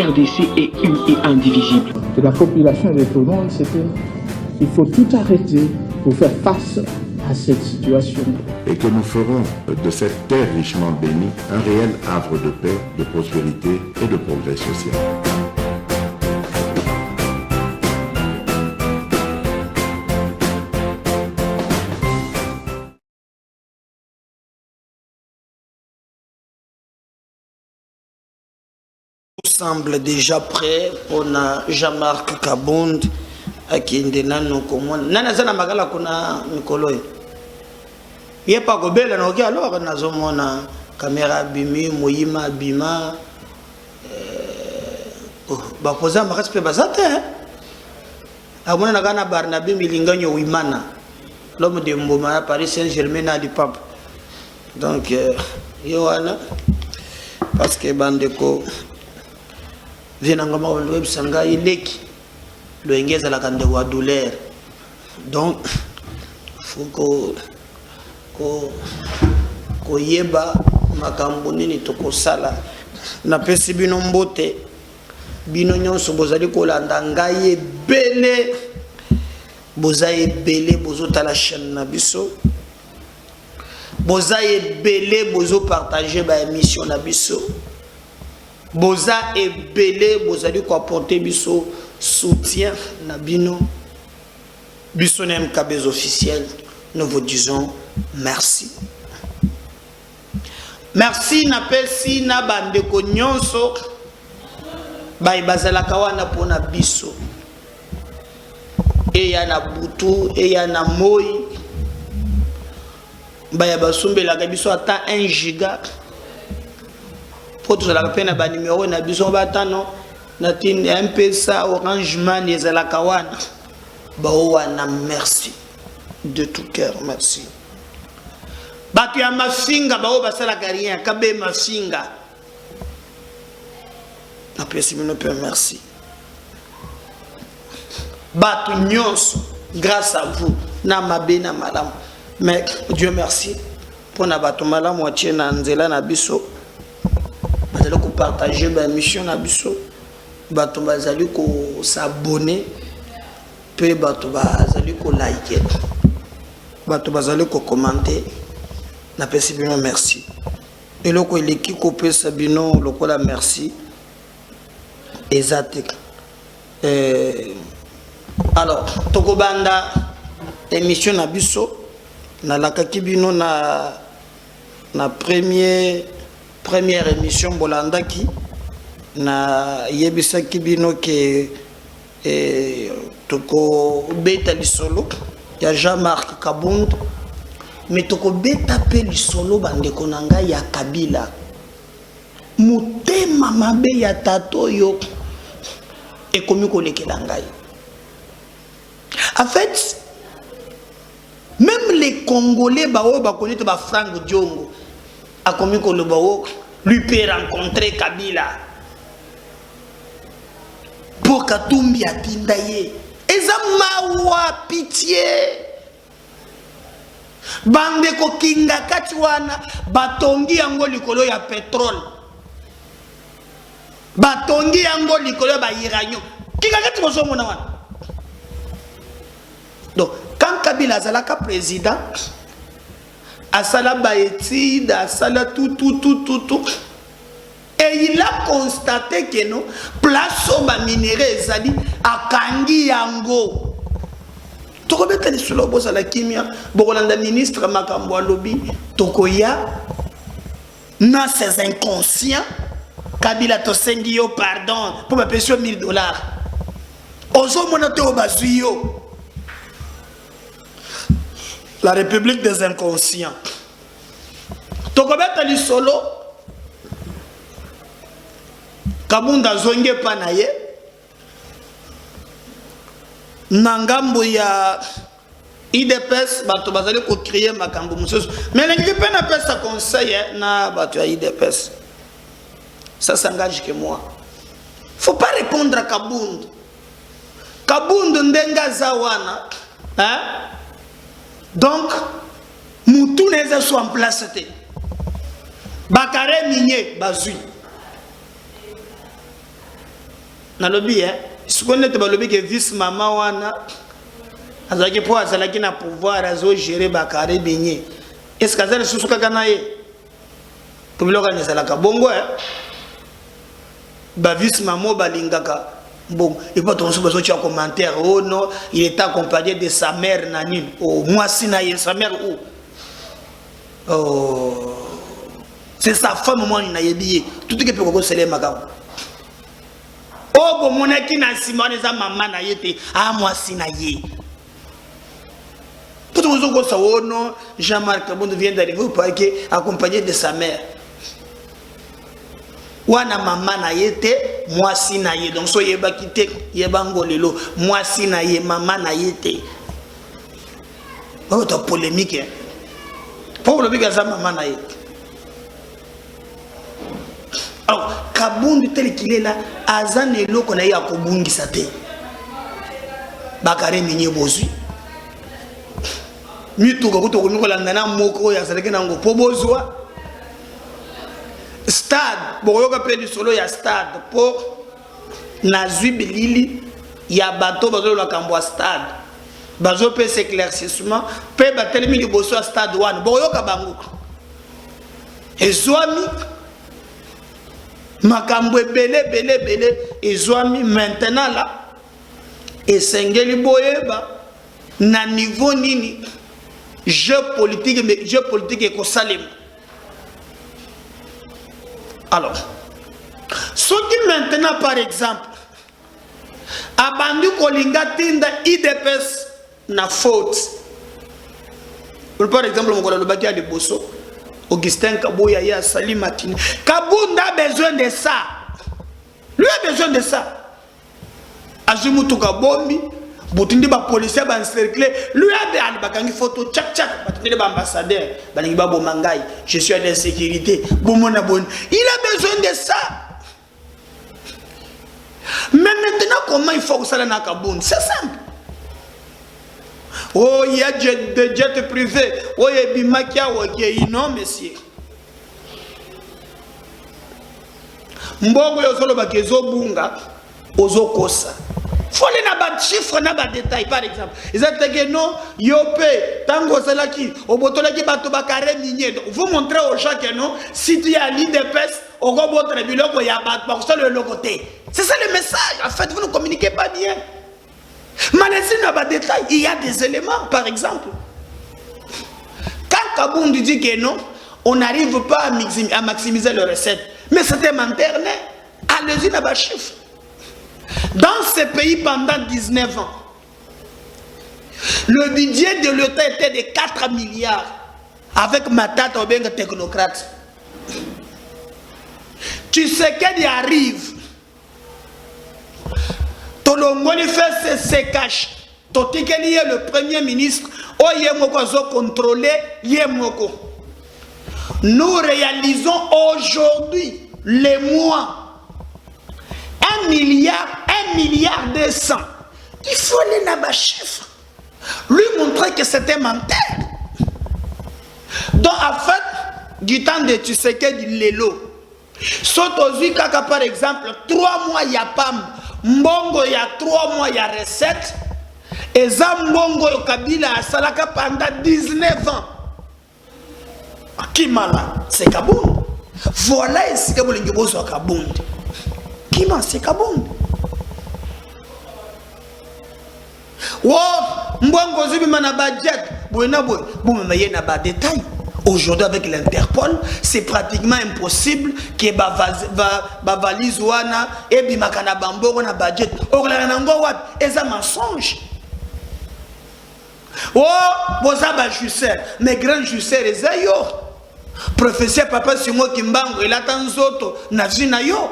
RDC est une et indivisible. Et la population et tout le monde, c'était il faut tout arrêter pour faire face à cette situation. Et que nous ferons de cette terre richement bénie un réel havre de paix, de prospérité et de progrès social. Semble déjà prêt pour Jean-Marc Kabound à qui nous commande. Nana zana magala kuna mikolo. Yé pas gobela na okia alors nazo mona caméra bimi moyima bima ba poza ma respect bazate amona na gana Barnabé milinganyo wimana l'homme de Mboma Paris Saint-Germain du pape. Donc yoana parce que bandeko Vienangama web sanga ileki lo engeza la kande wa douleur. Donc faut ko yeba makambo nini tokosala na pesi bino mbote bino nyonso bozali kolanda ngai ebele boza ebele bozotala chaîne na biso boza ebele bozo partager ba émission na biso boza ebele bozali ko apporter biso soutien na bino biso na MKB's officiel. Nous vous disons merci. Merci na pesi na bandeko nyonso bai bazalaka wana pona biso eya na butu eya na moi baya basumbelaka biso ata 1 giga pour tout la peine ba numéro na biso batano na tin M-Pesa Orange Money ezalaka wana ba wana merci de tout cœur merci. Batu ya mafinga bao basala rien kabe mafinga apesi mino pe merci. Batu nyonso grâce à vous na mabe na malamu mais Dieu merci pour na batu malamu atie na nzela na biso bazali ko partager ba mission na biso batu bazali ko s'abonner pe batu bazali ko liker batu bazali ko commenter na pesi bino merci et loko eleki ko pesa bino lokola merci exact alors tokobanda émission na biso na lakaki bino na première émission bolandaki na yebisaki bino ke toko beta lisolo ya Jean-Marc Kabound mais toko beta pe lisolo bandeko nanga ya Kabila mutema mabe ya tato yo ekomi kolekela ngai. En fait même les Congolais bao ba connaître ba Frank Diongo a komi koloba wo lui peut rencontrer Kabila pour Katumbi atindaye ezama pitié bande ko kinga kati wana batongi yango likolo ya pétrole batongi yango likolo ba iranyo kinga kati bozo mona wana. Donc quand Kabila azalaka président asala ba étude asala tout et il a constaté que non place au ba minerai ezali akangi yango tokobeta lisolo bosa la kimia bokolanda ministre makambo alobi tokoya na ces inconscients Kabila to sengi yo pardon pour ma pension $1000 ozo monato obazui yo la République des inconscients tokobeta lisolo Kabunda zonge panaye nangambo ya IDPS bato bazali ko créer makambo mususu mais lengi pe na pesa conseil na bato ya IDPS ça s'engage que moi faut pas répondre à Kabound ndenga zawana hein donc mutu neza so en place te bakare minye bazui na lobby hein ce qu'on est ba lobby que vice maman wana azaki po azalaki na pouvoir azo gérer bakare benye est-ce que azali susu kaka na ye ko biloka nezalaka bongo hein ba vice maman balingaka bon et pas ton besoin de commentaire oh non il est accompagné de sa mère nanine oh moi si na ye sa mère où oh c'est sa femme moi na yebiye tout ce que peut ko sele makam oh bon mon qui na simone za maman na yete ah moi si na ye tout le monde ko sa oh non Jean-Marc Kabound vient d'arriver pas que accompagné de sa mère wana maman na yete moi si na ye donc so yeba kite yeba ngolelo moi si na ye maman na yete pas de polémique hein pour le biga za maman na yete. Alors Kabound tel qu'il est là azan eloko na ya kobungisa te bakare minye bozui mituka kuto nikola ngana moko ya saleke nango po bozwa stade boyoka pe du solo ya stade po nazwi bilili ya bato bazo la kambwa stade bazo pe s'éclaircissement pe batelemi liboso stade wana boyoka bango ezwami makambo belé ezwami maintenant là esengeli boyeba na niveau nini jeu politique et kosalema. Alors ce qui maintenant par exemple abandi kolinga tinda IDPS na faute par exemple mon le baki a de bosso Augustin Kaboya ya Salim Matine Kabound a besoin de ça, lui a besoin de ça azimutu kabombi botindi ba policier ba encercler lui a bakangi photo tchak tchak batindi ba ambassadeur balingi ba bomangai je suis en insécurité bomona bon il a besoin de ça. Mais maintenant comment il faut que ça na Kabound c'est simple. Oh il y a des jets privés oh il y a bimakia ok non monsieur mbongo yo solo bakezo bunga ozo kosa faut les na ba chiffre na ba détail par exemple ils ont dit non yopé tango selaki obotolaki bato bakare minier vous montrez aux gens que non si tu as l'IDPS au robotre biloko ya bato ba le logoté c'est ça le message en fait vous ne communiquez pas bien. Malaisie n'a pas de détail, il y a des éléments par exemple. Quand Kabound dit que non, on n'arrive pas à maximiser les recettes, mais c'était menteur, allez-y n'a pas chiffre. Dans ce pays pendant 19 ans, le budget de l'État était de 4 milliards avec Matata ou bien technocrate. Tu sais qu'elle y arrive. Tolongoli fait se cache. Totikeli est le premier ministre. Oh yemoko zo contrôler yemoko. Nous réalisons aujourd'hui les mois 1 milliard 200. Il faut les naba chiffres. Lui montrer que c'était menteur. Donc en fait, du temps de tu sais que du lelo. Sotozi kaka par exemple 3 mois ya pam. Mbongo ya 3 mois ya recette et ça mbongo yo Kabila asalaka pendant 19 ans. Kimala c'est Kabound. Voilà ce que vous voulez bozo Kabound. Kima c'est Kabound. Wo mbongo zibi mana budget boina boy bon mais na ba détail. Aujourd'hui avec l'Interpol, c'est pratiquement impossible que ba valise wana et bimakana bambo wana budget. Oklana nango wat eza mensonge. Oh, boza ba jusseur, mais grand jusseur eza yo. Professeur Papa Simo Kimbango il attend zoto na vina yo.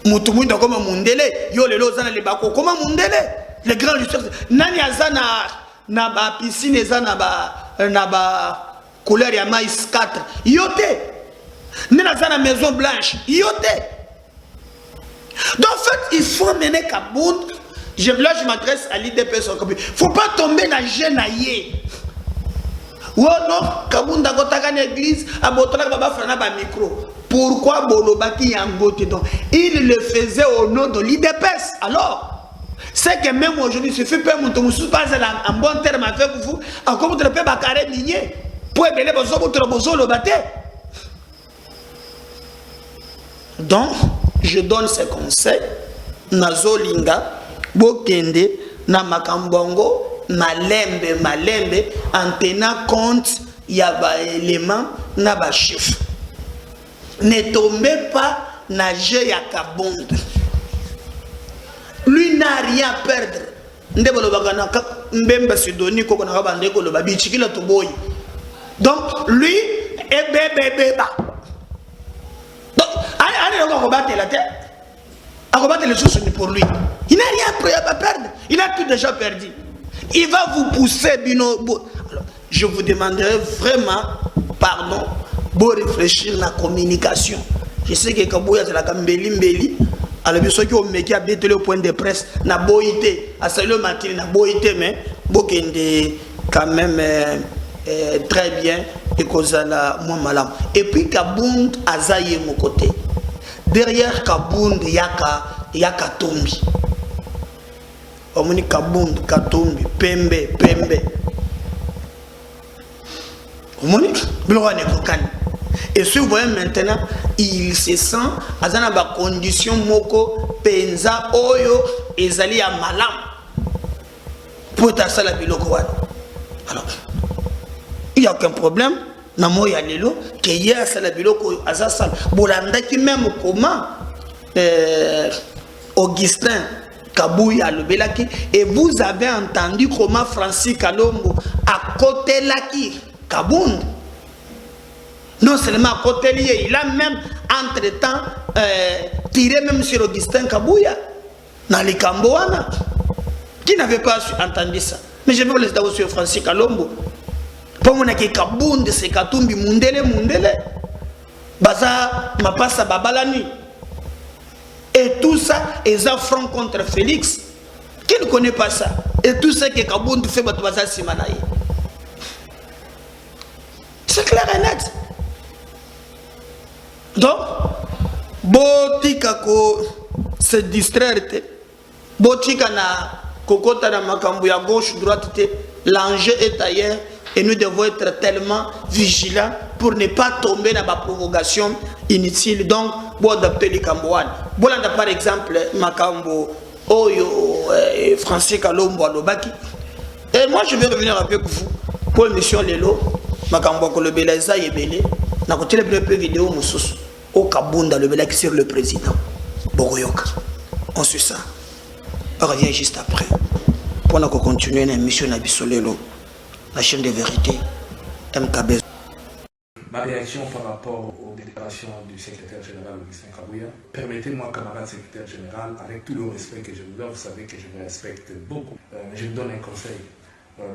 Mutu mwinda koma mundele, yo lelo zana le bako koma mundele. Les grands jusseurs nani azana na ba piscine eza na ba couleur ya maïs 4 yote nena za na maison blanche yote. Donc en fait il faut mener Kabound. Là je m'adresse à l'IDPS. Il ne faut pas tomber dans le jeune aïe. Oh non, Kabound a une église, a botola baba frana ba micro. Pourquoi Bolobaki Yangote? Donc, il le faisait au nom de l'IDPS. Alors, c'est que même aujourd'hui, ce fait pas mon pas en bon terme avec vous, encore vous ne pouvez pas carré minier. Pour ébeler vos autres le battre. Donc, je donne ces conseils. Nazo Linga, Bokende, na Makambongo, Malembe, en tenant compte, il y a des éléments, na ba chiffres. Ne tombez pas nager ya Kabonde. Lui n'a rien à perdre. Donc lui est bébé. Donc allez rebattre la tête. À rebattre les choses pour lui. Il n'a rien à perdre. Il a tout déjà perdu. Il va vous pousser Bino. Alors, je vous demanderai vraiment pardon. Pour réfléchir la communication. Je sais que Kabouya c'est la Kambeli. Alors bien sûr qui ont mis à le point de presse na boité à salut matin na boité mais bokende quand même très bien et kozala moi malam. Et puis Kabund azaye mon côté. Derrière Kabund yaka Tombi. Omoni Kabund Katombi Pembe. Omoni bilwa ne kokani. Et si vous voyez maintenant, il se sent à une condition moko penza oyo ezali à malam pour ta sala biloko. Alors, il n'y a aucun problème. Namo ya lelo que hier sala biloko azasal. Bolanda qui même comment Augustin Kabouya le belaki et vous avez entendu comment Francis Kalombo à côté laki Kabound. Non seulement à côté lié, il a même entre-temps tiré même sur Augustin Kabouya dans les Kamboana. Qui n'avait pas entendu ça? Mais je vais vous laisser d'abord sur Francis Kalombo. Pour moi, qui Kabound, c'est Katumbi Mundele. Baza Mapasa Babalani. Et tout ça, ils affrontent contre Félix. Qui ne connaît pas ça? Et tout ça que Kabound fait, Baza Simanaï. C'est clair et net. Donc, botika ko se distraire, botika na kokota na makambu ya gauche droite, l'enjeu est ailleurs et nous devons être tellement vigilants pour ne pas tomber dans la provocation inutile. Donc, bon adapter les Cambouan. Bon par exemple makambu oyo Francis Kalombo Alobaki. Et moi je vais revenir avec vous pour l'émission Lelo makambu ko le beleza yebele. Na côté le peu vidéo mususu au Kabunda le belaki sur le président Boroyoka. On suit ça. On revient juste après. Pour continuer l'émission Nabisolelo, la chaîne de vérité MKB. Ma réaction par rapport aux déclarations du secrétaire général Augustin Kabouya, permettez-moi, camarade secrétaire général, avec tout le respect que je vous donne, vous savez que je vous respecte beaucoup. Je vous donne un conseil.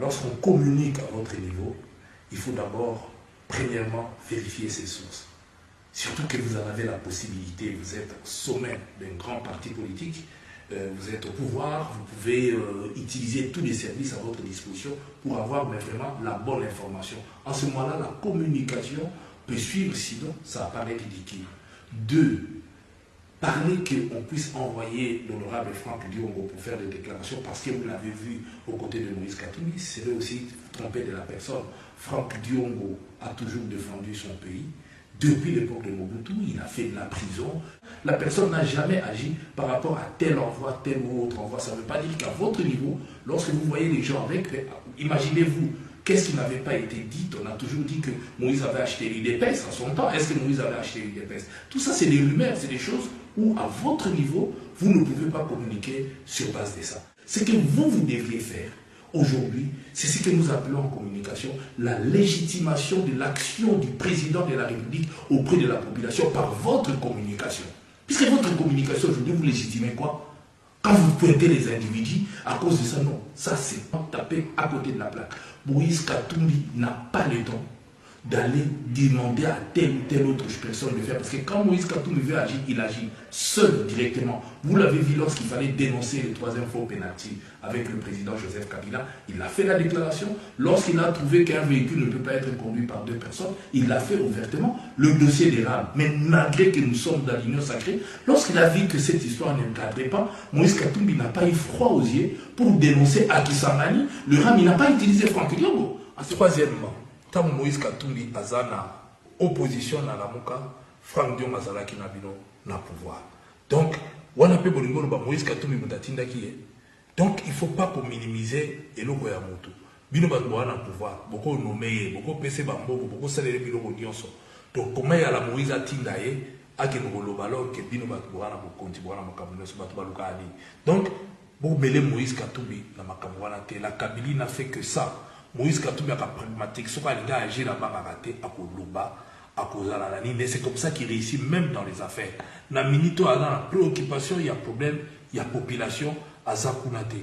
Lorsqu'on communique à votre niveau, il faut d'abord premièrement, vérifiez ces sources. Surtout que vous en avez la possibilité, vous êtes au sommet d'un grand parti politique, vous êtes au pouvoir, vous pouvez utiliser tous les services à votre disposition pour avoir vraiment la bonne information. En ce moment-là, la communication peut suivre, sinon ça apparaît ridicule. 2. Parler qu'on puisse envoyer l'honorable Franck Diongo pour faire des déclarations parce que vous l'avez vu aux côtés de Moïse Katumbi, c'est aussi tromper de la personne. Franck Diongo a toujours défendu son pays. Depuis l'époque de Mobutu, il a fait de la prison. La personne n'a jamais agi par rapport à tel envoi, tel ou autre envoi. Ça ne veut pas dire qu'à votre niveau, lorsque vous voyez les gens avec, imaginez-vous, qu'est-ce qui n'avait pas été dit? On a toujours dit que Moïse avait acheté l'UDPS en son temps. Est-ce que Moïse avait acheté l'UDPS? Tout ça, c'est des rumeurs, c'est des choses où, à votre niveau, vous ne pouvez pas communiquer sur base de ça. Ce que vous devriez faire, aujourd'hui, c'est ce que nous appelons en communication la légitimation de l'action du président de la République auprès de la population par votre communication. Puisque votre communication, aujourd'hui, vous légitimez quoi? Quand vous pointez les individus, à cause de ça, non. Ça, c'est pas taper à côté de la plaque. Moïse Katumbi n'a pas le temps d'aller demander à telle ou telle autre personne de faire. Parce que quand Moïse Katumbi veut agir, il agit seul directement. Vous l'avez vu lorsqu'il fallait dénoncer le troisième faux pénalty avec le président Joseph Kabila. Il a fait la déclaration. Lorsqu'il a trouvé qu'un véhicule ne peut pas être conduit par 2 personnes, il l'a fait ouvertement. Le dossier des rames. Mais malgré que nous sommes dans l'union sacrée, lorsqu'il a vu que cette histoire ne cadrait pas, Moïse Katumbi n'a pas eu froid aux yeux pour dénoncer Akisangani. Le RAM, il n'a pas utilisé Franck Diongo. Troisièmement, tant Moïse Katumbi azana opposition à la Mouka, Franck Diongo azalaki na bino na pouvoir. Donc, wana pe bolingo ba Moïse Katumbi mutatinda ki. Donc, il ne faut pas minimiser eloko ya moto. Bino ba na pouvoir, beaucoup nommé, beaucoup pese bamboko, beaucoup salé biloko nyonso. Donc, comment ya la Moïse atinda ye ake ngolo balor ke bino ba na bokonti bona makambo so ba baluka ali. Donc, pour mêler Moïse Katumbi na makambo wana te, la Kabylie n'a fait que ça. Moïse Katumbi a pragmatique, ce qu'il a agi là-bas à rater à Koloba, à Kozalani, mais c'est comme ça qu'il réussit même dans les affaires. Na minito à la préoccupation, il y a problème, il y a population à Zakunate.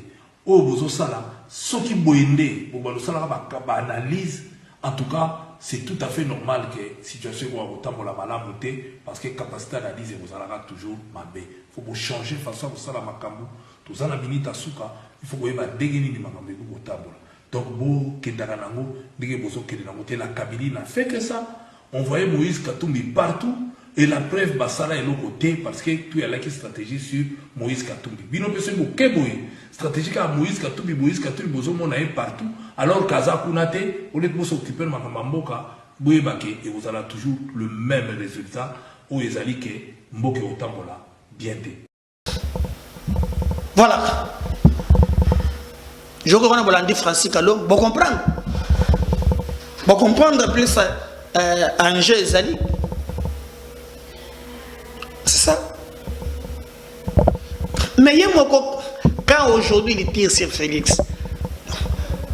Oh, bozo sala, ce qui boende, bozo sala ba analyse, en tout cas, c'est tout à fait normal que situation soit autant pour la malamouté, parce que capacité d'analyse vous allez toujours mabé. Il faut changer façon de ça la makambu. Tout ça na minita souka, il faut que vous dégainer les makambu au tableau. Donc, la Kabylie n'a fait que ça. On voyait Moïse Katumbi partout. Et la preuve, Bassala est l'autre côté parce que tout y a une stratégie sur Moïse Katumbi. Bino personne stratégie à Moïse Katumbi, on est partout. Alors, Kaza Kunate, au lieu de s'occuper de Makamboka, et vous avez toujours le même résultat où ils allaient que Mboke Otambola, bien dit. Voilà. Je reconnais Bolandi Francis Kalom, bon comprendre. Bon comprendre plus Angers et Zali. C'est ça. Mais il y a quand aujourd'hui il tire sur Félix,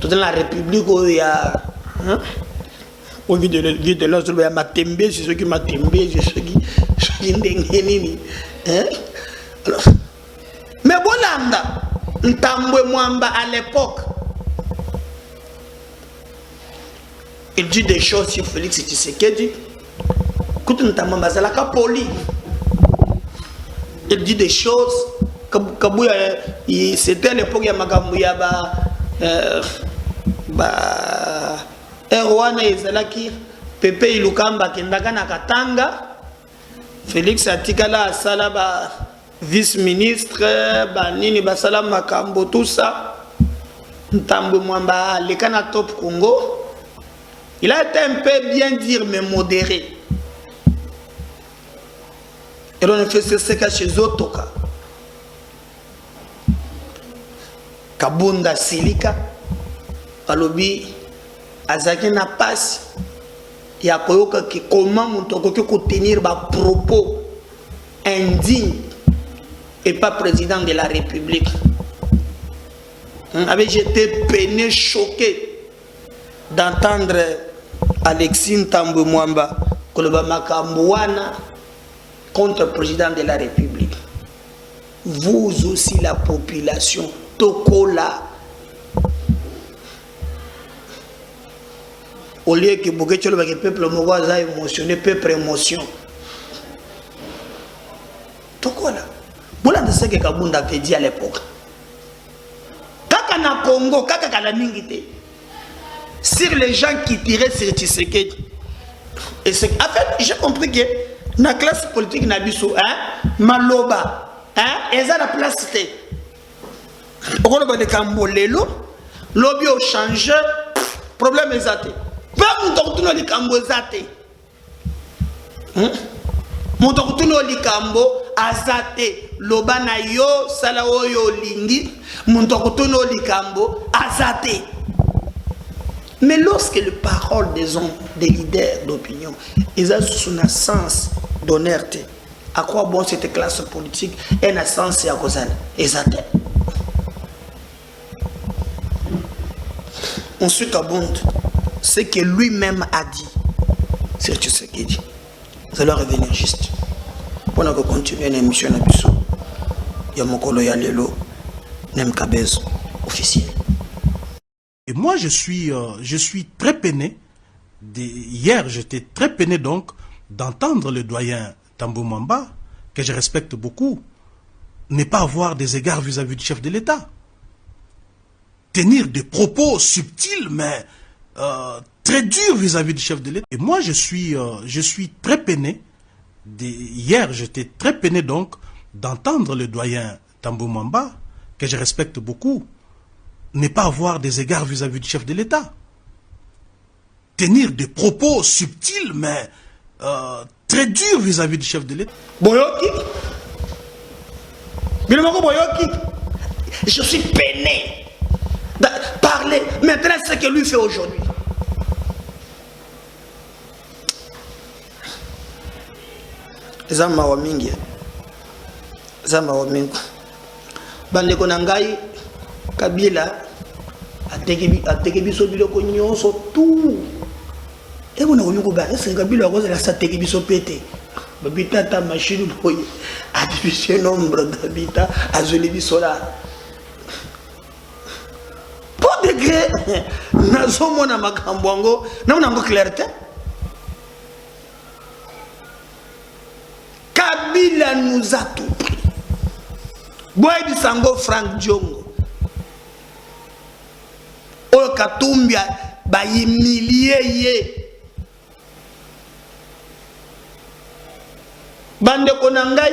tout dans la République où il y a au vu de l'os, il y a Matembe, c'est ceux qui Matembe, c'est ceux qui Ndengenini. Mais Bolanda. Ntambwe Mwamba à l'époque, il dit des choses sur Félix Tshisekedi. Écoute, Ntambwe Zalaka poli. Il dit des choses. C'était à l'époque ya Magambuya Erwana Ezalaki Pepe Ilukamba Kendaka na Katanga. Félix Atikala Salaba vice-ministre, Banini Basala Makambo, tout ça. Ntambwe Mwamba, le Kana Top Congo. Il a été un peu bien dire, mais modéré. Et on a fait ce cas chez Zotoka. Kabunda Silika. Alobi, Azaki na passe. Il y a comment on peut tenir des propos indignes et pas président de la République. J'étais peiné, choqué d'entendre Alexis Ntambwe Mwamba contre le président de la République. Vous aussi, la population, Tokola, au lieu que le peuple soit émotionné, peuple émotion. Tokola. Voilà ce que Kabunda avait dit à l'époque. Kaka na Congo, kaka kala mingite. Sur les gens qui tiraient sur Tshisekedi. Et c'est en fait, j'ai compris que dans la classe politique Nabiso, Maloba, ils ont la place. On va de Kambolelo, lobby au changé, problème est athée. Pas mon tourno li Kambo zate. Mon tourno li Kambo azate. Lobana yo salao yo lingi. Mon tourno li Kambo azate. Mais lorsque les paroles des hommes, des leaders d'opinion, ils ont sous un sens d'honnêteté, à quoi bon cette classe politique et un sens à cause d'elle. Ensuite, abonde ce que lui-même a dit. C'est ce qu'il dit. Vous allez revenir juste. Pendant que continuer l'émission, il y a mon collègue Lelo, Nemkabez officiel. Et moi, je suis très peiné Hier, j'étais très peiné donc d'entendre le doyen Tambou Mwamba, que je respecte beaucoup, ne pas avoir des égards vis-à-vis du chef de l'État. Tenir des propos subtils, mais très durs vis-à-vis du chef de l'État. Et moi, je suis très peiné. Hier, j'étais très peiné donc d'entendre le doyen Tambou Mwamba, que je respecte beaucoup, ne pas avoir des égards vis-à-vis du chef de l'État. Tenir des propos subtils, mais très durs vis-à-vis du chef de l'État. Boyoki, je suis peiné de parler maintenant ce que lui fait aujourd'hui. Zama wa mingi, bandeko na ngai Kabila ateki biso biloko nyonso tout. Et vous n'avez pas vu que Kabila a posé la sateki biso pété. Babita ta machine boy a divisé nombre d'habitants à zone biso là. Pour degré nazo mona makambo ngo na unango clarté. Kabila nous a tout pris. Boy di sango Frank Diongo. O Katumbia ba humilier ye. Bande konangai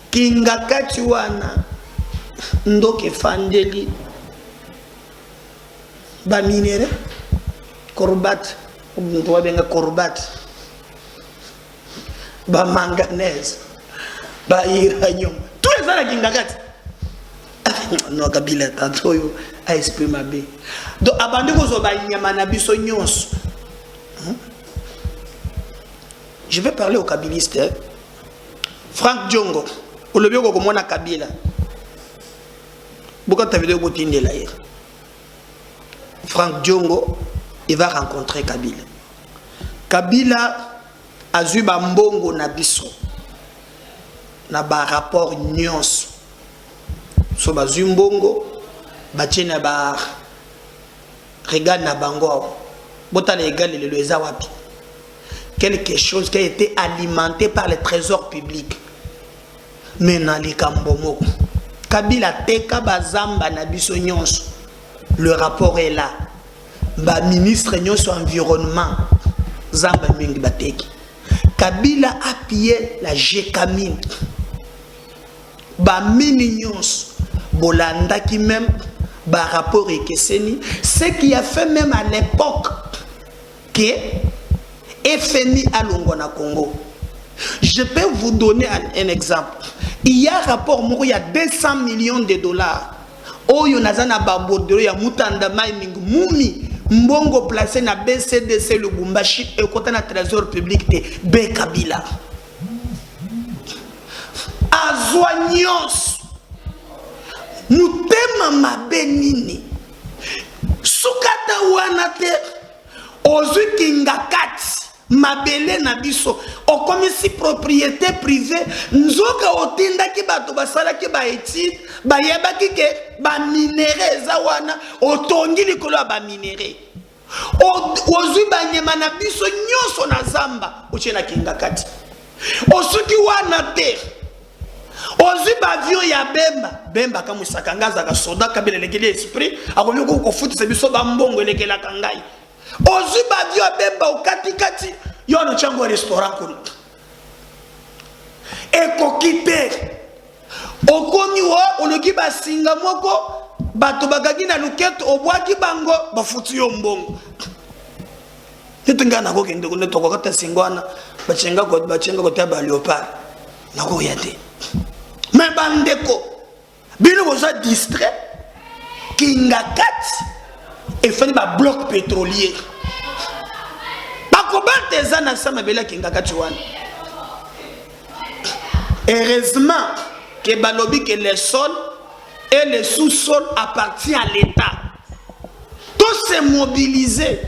kinga kati wana ndoke fandeli ba minere korbat ndo benga korbat ba manganese ba uranium tous les ala kinga kati no Kabila tantoyo a exprimer be do abandi ko zo ba nyama na biso nyonso. Je vais parler aux kabilistes. Frank Diongo, au lobby au Komona Kabila. Pourquoi tu as vu de là? Frank Diongo, il va rencontrer Kabila. Kabila a eu un mbongo na biso. Na ba rapport nyons. So ba mbongo, ba tchena ba regarde na bango. Bota le égal le ezawapi. Quelque chose qui a été alimenté par le trésor public. Mais dans les Kambomo, Kabila teka bazamba na biso nyonso. Le rapport est là. Ba ministre nyonso environnement zamba mingi bateki. Kabila a pillé la Gécamine. Ba mini nyonso bolanda qui même ba rapport ekeseni, ce qui a fait même à l'époque que FMI à Longona Congo. Je peux vous donner un exemple. Il y a un rapport, il y a 200 millions de dollars. Oh, il y a un babordero, il y a Moutanda Mining, Moumi, Mbongo placé na BCDC, le Bumbashi, et côté na trésor public de B. Kabila. Azoignos, Moutema Mabenini, Sukata Wanate, Ozu Kingakati. Mabele na biso o comme si propriété privée nzoka otinda ki bato basala ki ba étude ba yeba ki ke ba minéraux za wana otongi likolo ba minéraux ozwi ba nyema na biso nyonso na zamba ochena kinga kati osuki wana te ozwi ba avion ya bemba kama sakangaza ka soda kabele lekele esprit akomi ko futisa biso ba mbongo lekela kangai ozu badio bemba okati yo no chango restaurant ko ekokite okomi wo oloki basinga moko bato bagagi na luketo obwaki bango bafuti yo mbongo tetenga na ko kende ko netoko kata singwana bachenga ko taba leopard na ko yate mais bandeko bino boza distrait kinga kati et fait ba bloc pétrolier. Heureusement que balobi que le sol et le sous-sol appartient à l'État. Tout s'est mobilisé.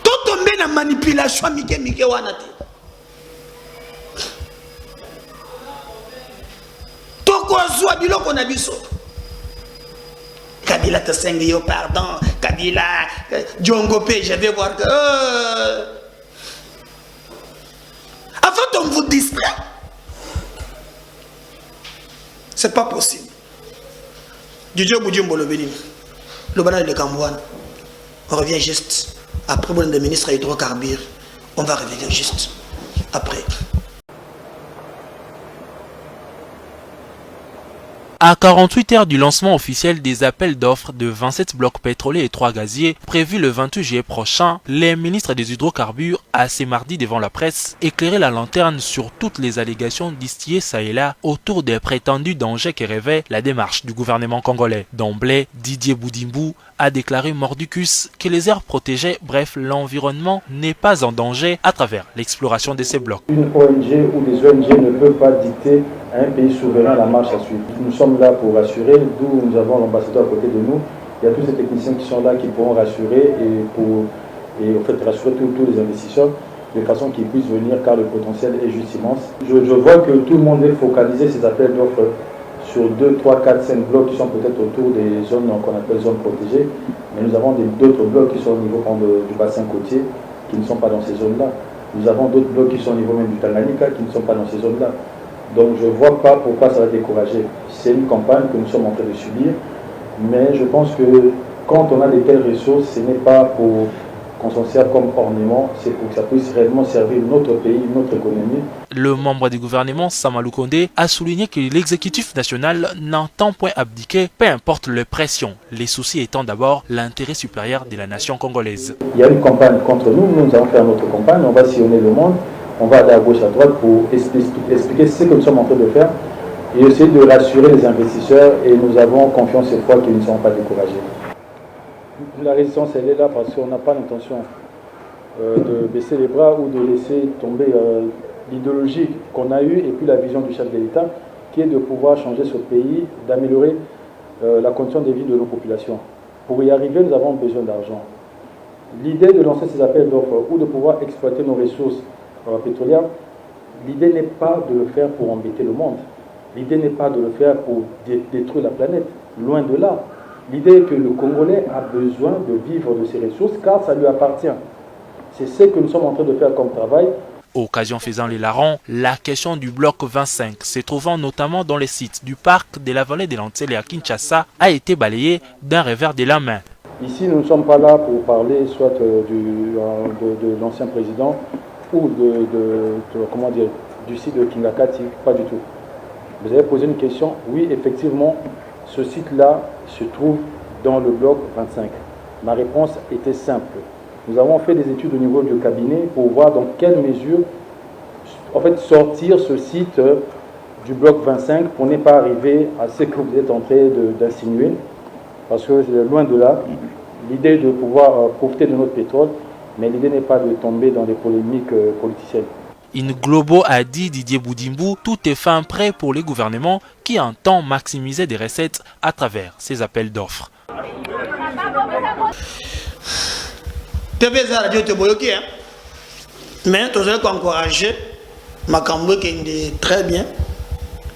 Tout tombé dans la manipulation mike wanate. Tout ko zwa biloko na biso. Kabila te sengi yo pardon. Kabila, Djongo P, je vais voir que... Avant qu'on vous distrait, c'est pas possible. Didier Boudjumbo le béni, le banal de Cambouane, on revient juste. Après, le ministre hydrocarbures, on va revenir juste après. À 48 heures du lancement officiel des appels d'offres de 27 blocs pétroliers et 3 gaziers, prévu le 28 juillet prochain, les ministres des hydrocarbures, ce mardi devant la presse, éclairaient la lanterne sur toutes les allégations distillées ça et là autour des prétendus dangers que rêvait la démarche du gouvernement congolais. D'emblée, Didier Boudimbu a déclaré mordicus que les aires protégées, bref l'environnement, n'est pas en danger à travers l'exploration de ces blocs. Une ONG ou des ONG ne peuvent pas dicter à un pays souverain la marche à suivre. Nous sommes là pour rassurer, d'où nous avons l'ambassadeur à côté de nous. Il y a tous ces techniciens qui sont là qui pourront rassurer et en fait rassurer tous les investisseurs de façon qu'ils puissent venir car le potentiel est juste immense. Je vois que tout le monde est focalisé ces appels d'offres sur 2, 3, 4, 5 blocs qui sont peut-être autour des zones qu'on appelle zones protégées, mais nous avons d'autres blocs qui sont au niveau du bassin côtier qui ne sont pas dans ces zones-là. Nous avons d'autres blocs qui sont au niveau même du Tanganyika qui ne sont pas dans ces zones-là. Donc je ne vois pas pourquoi ça va décourager. C'est une campagne que nous sommes en train de subir, mais je pense que quand on a de telles ressources, ce n'est pas pour qu'on s'en serve comme ornement, c'est pour que ça puisse réellement servir notre pays, notre économie. Le membre du gouvernement, Samalou Kondé, a souligné que l'exécutif national n'entend point abdiquer, peu importe les pressions, les soucis étant d'abord l'intérêt supérieur de la nation congolaise. Il y a une campagne contre nous, nous allons faire notre campagne, on va sillonner le monde, on va aller à gauche, à droite pour expliquer ce que nous sommes en train de faire et essayer de rassurer les investisseurs et nous avons confiance cette fois qu'ils ne seront pas découragés. La résistance, elle est là parce qu'on n'a pas l'intention de baisser les bras ou de laisser tomber l'idéologie qu'on a eue et puis la vision du chef de l'État qui est de pouvoir changer ce pays, d'améliorer la condition de vie de nos populations. Pour y arriver, nous avons besoin d'argent. L'idée de lancer ces appels d'offres ou de pouvoir exploiter nos ressources pétrolières, l'idée n'est pas de le faire pour embêter le monde. L'idée n'est pas de le faire pour détruire la planète. Loin de là. L'idée est que le Congolais a besoin de vivre de ses ressources car ça lui appartient. C'est ce que nous sommes en train de faire comme travail. Occasion faisant les larrons, la question du bloc 25, se trouvant notamment dans les sites du parc de la vallée de l'Antsele à Kinshasa, a été balayée d'un revers de la main. Ici, nous ne sommes pas là pour parler soit de l'ancien président ou du site de Kingakati, pas du tout. Vous avez posé une question, oui, effectivement, ce site-là se trouve dans le bloc 25. Ma réponse était simple. Nous avons fait des études au niveau du cabinet pour voir dans quelle mesure en fait, sortir ce site du bloc 25 pour ne pas arriver à ce que vous êtes en train d'insinuer. Parce que loin de là, l'idée de pouvoir profiter de notre pétrole, mais l'idée n'est pas de tomber dans des polémiques politiciennes. Globo a dit Didier Boudimbu, tout est fin prêt pour les gouvernements qui entendent maximiser des recettes à travers ces appels d'offres. Mais tu as encouragé Makambo qui est très bien,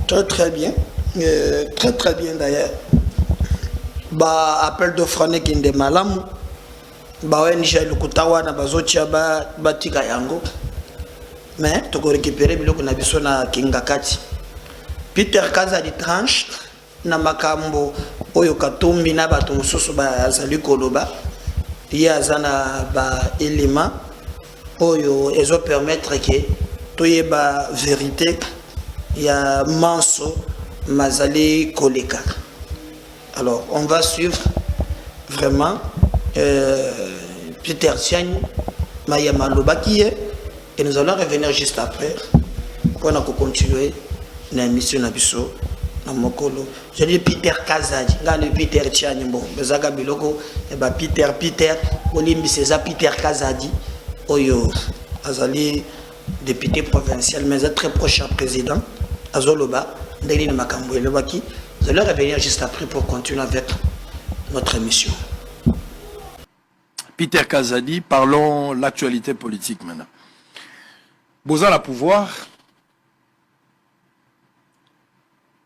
très bien, très bien d'ailleurs. Bah appel d'offres qui est malam, bah ONG le kutawa na bazotia ba tika yango. Mais tu peux récupérer biloko na biso na Kingakati. Peter Kazadi tranche na makambo oyo katumbi na bato mosusu bazali koloba ye azana ba élément oyo ezo permettre que toyeba vérité ya manso mazali koleka. Alors on va suivre vraiment Peter Tiagne Mayama Lobaki et nous allons revenir juste après pour continuer l'émission Nabiso na mokolo. Je dis Peter Kazadi, ngane Peter Tiagne bon, bezaga biloko e ba Peter Olimbi César Peter Kazadi oyo azali député provincial mais très proche à président Azoloba ndeli na makambo elobaki. Nous allons revenir juste après pour continuer avec notre émission. Peter Kazadi, parlons l'actualité politique maintenant. Boza la pouvoir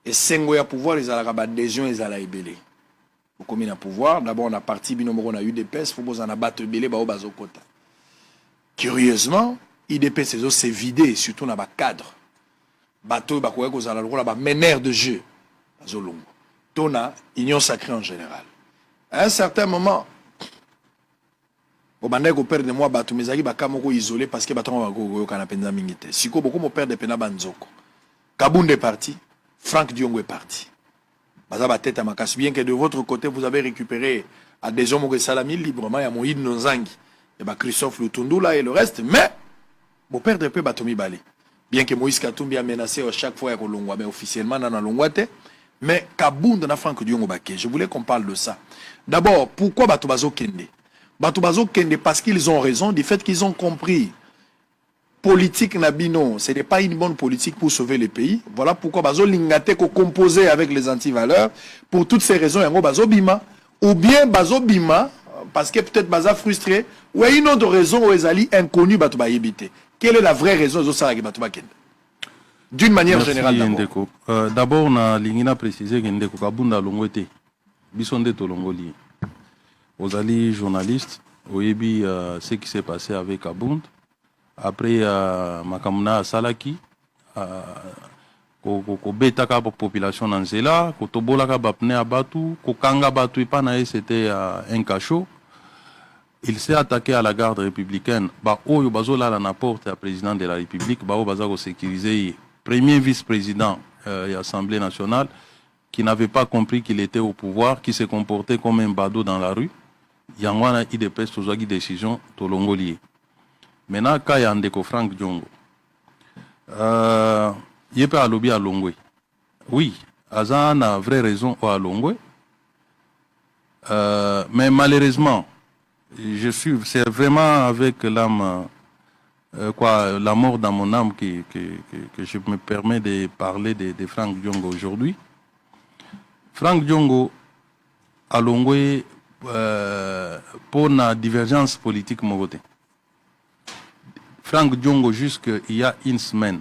et sengo ya pouvoir les ala adhésion les ala ebele. Comme il a pouvoir, d'abord on a parti, on a eu des UDPS, il faut battre belé bao bazo kota. Curieusement, UDPS s'est vidé, surtout dans le cadre. Bateau, bakoye ko zala la meneur de jeu. Bazo longo. Tona union sacrée en général. À un certain moment, au bandeko perdre moi bateau mezaki bakamoko isolé parce que bateau va go kana penza mingite. Siko beaucoup mo perdre pena banzoko. Kabunde est parti, Franck Diongo est parti. Bazaba tête à Makas, bien que de votre côté, vous avez récupéré à des hommes qui salami librement, il y a Moïd Nonzangi, il y a Christophe Lutundula et le reste, mais vous perdez peu Batomi Bali. Bien que Moïse Katumbi a menacé à chaque fois à Kolongwa, mais officiellement dans la Longwate, mais Kabound na Franck Diongo Baké. Je voulais qu'on parle de ça. D'abord, pourquoi Batubazo Kende? Batubazo Kende parce qu'ils ont raison du fait qu'ils ont compris. Politique Nabino, ce n'est pas une bonne politique pour sauver les pays. Voilà pourquoi Bazo Lingate ko composé avec les antivaleurs. Pour toutes ces raisons, Yango Bazo Bima. Ou bien Bazo Bima, parce que peut-être Baza frustré. Ou une autre raison où Ezali inconnu Batouba Yébité. Quelle est la vraie raison de ça d'une manière générale d'abord, on a l'ingina précisé que Ndeko Kabunda Longwete. Bisonde Tolongoli. Ozali journaliste. Oyebi ce qui s'est passé avec Kabund. Après makamuna salaki ko betaka population dans zela ko tobolaka bapne abatu ko kanga batu ipana c'était un cachot. Il s'est attaqué à la garde républicaine ba oyo bazola la porte à président de la République ba o bazako sécuriser premier vice-président de l'Assemblée nationale qui n'avait pas compris qu'il était au pouvoir, qui se comportait comme un badaud dans la rue. Yangwana IDPS tozaki décision tolongolier. Maintenant, quand il y a un déco Franck Diongo, il peut à lobby à Longwe. Oui, Azan a vraie raison à Longwe. Mais malheureusement, c'est vraiment avec l'âme, la mort dans mon âme que je me permets de parler de Franck Diongo aujourd'hui. Franck Diongo à Longwe pour la divergence politique mogoté. Franck Diongo jusqu'il y a une semaine.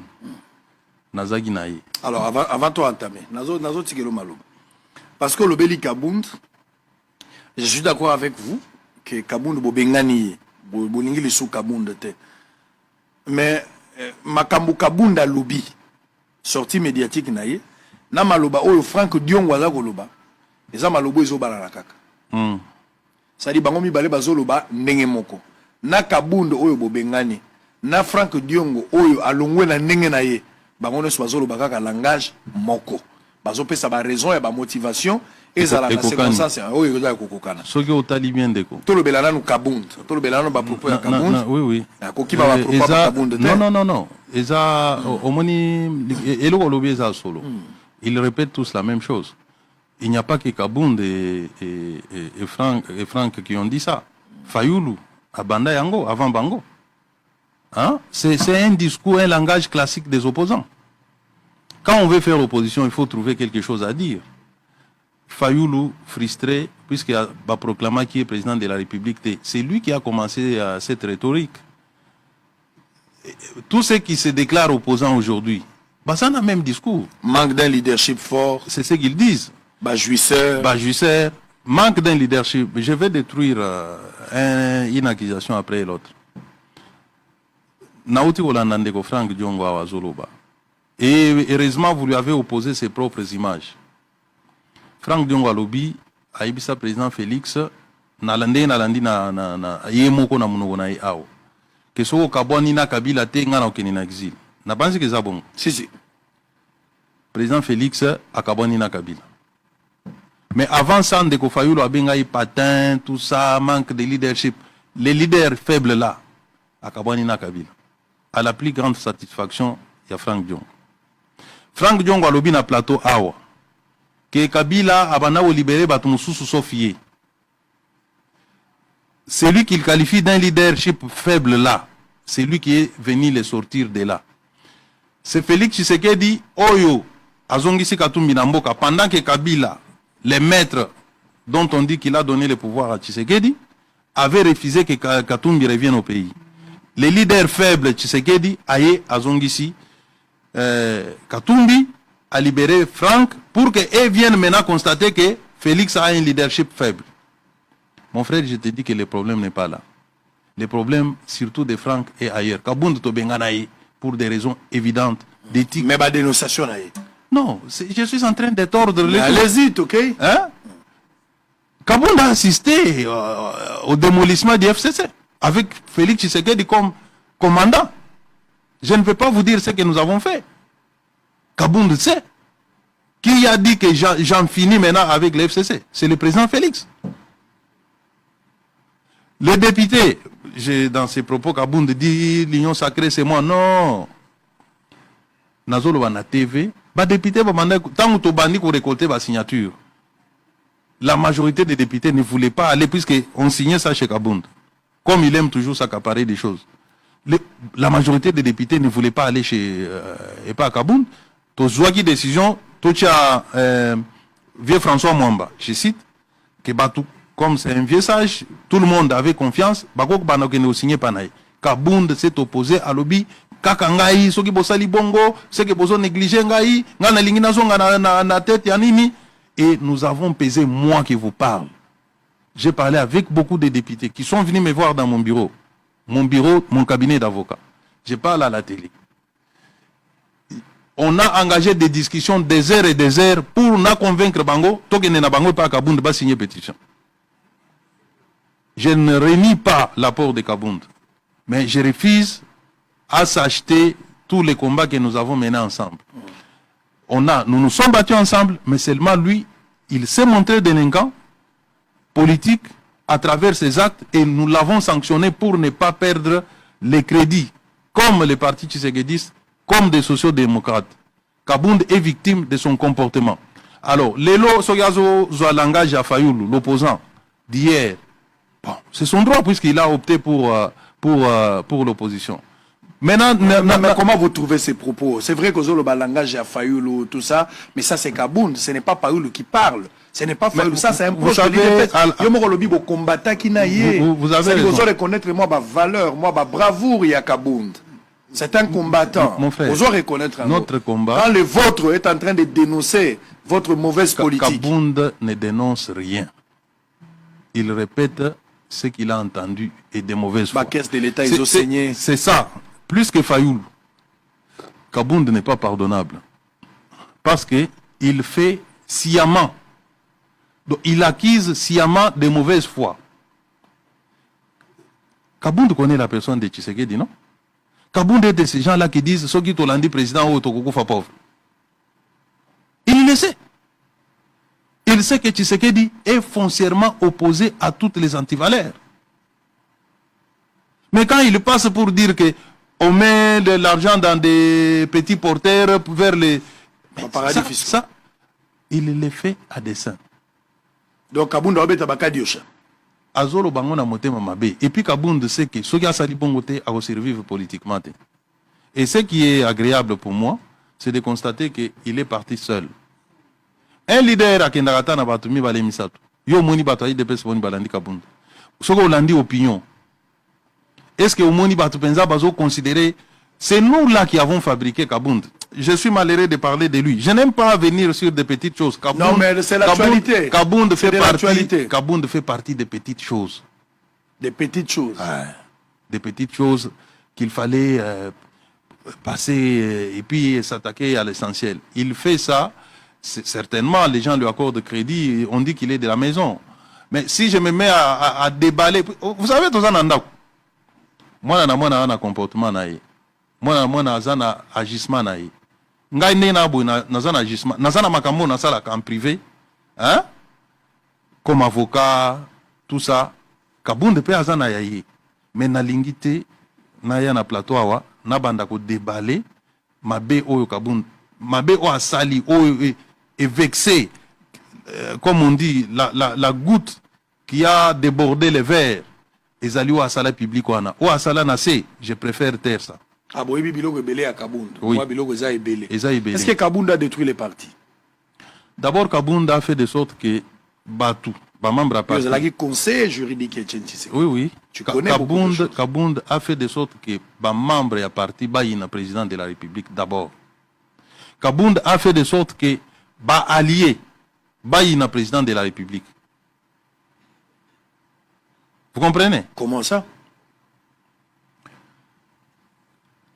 Nazagi naïe. Alors avant toi entamer, nazo tikelo maloba. Parce que le Beli Kabound, je suis d'accord avec vous que Kabound bobengani bolingi le sous Kabound te. Mais makambu Kabound a lobby sortie médiatique naïe na maloba oyo Franck Diongo aza koloba. Eza malobo ezobala na kaka. Ça dit bango mibale bazoloba ndenge moko. Na Kabound oyo bobengani na Franck Diongo oyo alongwe na ndenge na ye bangono so bazolo bakaka langage moko bazo pesa ba raison et ba motivation ezala na circonstance oyo za kokokana soki otali bien ndeko to lobelana no Kabund to lobelana ba propos ya Kabund oui ko kiba ba propos ya Kabund non eza omoni eloko lobi eza solo ils répètent tous la même chose. Il n'y a pas que Kabund et Franck qui ont dit ça. Fayoulou abanda yango avant bango. Hein? C'est un discours, un langage classique des opposants. Quand on veut faire opposition, il faut trouver quelque chose à dire. Fayoulou, frustré, puisqu'il a proclamé qui est président de la République, c'est lui qui a commencé cette rhétorique. Tous ceux qui se déclarent opposants aujourd'hui, ça n'a même discours. Manque d'un leadership fort. C'est ce qu'ils disent. Bajuisseur. Manque d'un leadership. Je vais détruire une accusation après l'autre. Naouti Olandandeko Franck Diongo Awazoloba. Et heureusement, vous lui avez opposé ses propres images. Franck Diongo Alobi, Aïbissa président Félix, Nalandi na Yemoko na Munogo na Ao. Que so Kaboni na Kabila te ngana okeni na exil. Na pensi que ça bon. Si. Président Félix a Kaboni na Kabila. Mais avant ça, Ndeko Fayulu a benga patin, tout ça, manque de leadership. Les leaders faibles là, a Kaboni na Kabila. À la plus grande satisfaction, il y a Franck Diongo. Franck Diongo a lobby na plateau Awa. Que Kabila a bana libéré Batumususu Sofié. C'est lui qu'il qualifie d'un leadership faible là. C'est lui qui est venu les sortir de là. C'est Félix Tshisekedi Oyo Azongisi Katumbi Namboka pendant que Kabila, les maîtres dont on dit qu'il a donné le pouvoir à Tshisekedi, avait refusé que Katumbi revienne au pays. Les leaders faibles Tshisekedi, Aye, Azongisi, Katumbi, a libéré Franck pour qu'ils viennent maintenant constater que Félix a un leadership faible. Mon frère, je te dis que le problème n'est pas là. Le problème, surtout de Franck, est ailleurs. Kabound Tobenganaï, pour des raisons évidentes, d'éthique. Mais ma dénonciation, là. Non, je suis en train de tordre les... Allez-y, ok? Hein? Kabound a assisté au démolissement du FCC, avec Félix Tshisekedi comme commandant. Je ne peux pas vous dire ce que nous avons fait. Kabound sait. Qui a dit que j'en finis maintenant avec le FCC? C'est le président Félix. Les députés, dans ses propos, Kabound dit l'union sacrée c'est moi. Non. Nazolo va na TV. Les députés, tant que tu as récolté la signature, la majorité des députés ne voulaient pas aller puisqu'on signait ça chez Kabound. Comme il aime toujours s'accaparer des choses. La majorité des députés ne voulaient pas aller chez et pas à Kabound. Tu as une décision, tu as vieux François Mwamba, je cite, que comme c'est un vieux sage, tout le monde avait confiance. Bakok banok ne signé panaï. Kabound s'est opposé à lobby. Kakangai, ceux qui bossali bongo, ceux qui bossent négligé ngai, ngana linginazo na tête yanini. Et nous avons pesé, moi qui vous parle. J'ai parlé avec beaucoup de députés qui sont venus me voir dans mon bureau, mon cabinet d'avocat. Je parle à la télé. On a engagé des discussions des heures et des heures pour nous convaincre Bango, Tokene na Bango pas Kabound va signer pétition. Je ne renie pas l'apport de Kabound, mais je refuse à s'acheter tous les combats que nous avons menés ensemble. Nous nous sommes battus ensemble, mais seulement lui, il s'est montré délinquant politique à travers ses actes et nous l'avons sanctionné pour ne pas perdre les crédits, comme les partis tshisekidistes, comme des sociodémocrates. Kabound est victime de son comportement. Alors, Lelo Sogazo Zoualanga Jafayoulou, l'opposant d'hier, bon, c'est son droit puisqu'il a opté pour l'opposition. Maintenant, mais comment vous trouvez ces propos? C'est vrai que le langage à Fayoulou, tout ça, mais ça c'est Kabound, ce n'est pas Fayoulou qui parle. Ce n'est pas Fayoulou, ça c'est un proche de l'idée. Combattant qui naïe. Vous avez raison. Vous reconnaître moi ma valeur, moi ma bravoure, il y a Kabound. C'est un combattant. Mon frère, vous allez reconnaître notre combat. Quand le vôtre est en train de dénoncer votre mauvaise politique. Kabound ne dénonce rien. Il répète ce qu'il a entendu et des mauvaises fois. Caisse de l'État, ils ont saigné. C'est ça. Plus que Fayoulou, Kabound n'est pas pardonnable. Parce qu'il fait sciemment. Donc, il acquise sciemment de mauvaise foi. Kabound connaît la personne de Tshisekedi, non? Kabound est de ces gens-là qui disent Soki Tolandi président ou Tokokoufa pauvre. Il le sait. Il sait que Tshisekedi est foncièrement opposé à toutes les antivaleurs. Mais quand il passe pour dire que on met de l'argent dans des petits porteurs vers les paradis fiscaux. Ça, il le fait à dessein. Donc Kabound a bakadiosha. Azolo bango na motema mabe. Et puis Kabound sait que ce qui a sali bongote a survivre politiquement. Et ce qui est agréable pour moi, c'est de constater qu'il est parti seul. Un leader à Kendarata na batumi balé misato. Yo moni bataille de pes boni balandi Kabound. Soko olandi opinion. Est-ce que au Moni Batupenza Bazo considérer c'est nous là qui avons fabriqué Kabound? Je suis malheureux de parler de lui. Je n'aime pas venir sur des petites choses. Kabound, non, mais c'est l'actualité. Kabound fait partie des petites choses. Des petites choses. Des petites choses qu'il fallait passer et puis s'attaquer à l'essentiel. Il fait ça. Certainement, les gens lui accordent crédit. On dit qu'il est de la maison. Mais si je me mets à déballer... Vous savez, tout ça, moi na un comportement naïe. Moi na zana agissement naïe. Ngai ne na bo na zana agissement. Na zana makambo na sala en privé, hein? Comme avocat, tout ça. Kabound pe azana yayi. Mais na lingité na ya na plateau awa na banda ko déballer mabe oyo Kabound, mabe o asali oyo est vexé. Comme on dit la goutte qui a débordé les verres. Et Zali ou Asala public ou Asala Nassé, je préfère taire ça. Ah bon, il y a belé à Kabound. Oui. Est-ce que Kabound a détruit les partis? D'abord, Kabound a fait de sorte que Batou, membre à parti. Vous avez conseil juridique et oui, oui. Tu connais Kabound, Kabound a fait de sorte que membre à parti Baïna, président de la République d'abord. Kabound a fait de sorte que allié, Baïna, président de la République. Vous comprenez? Comment ça?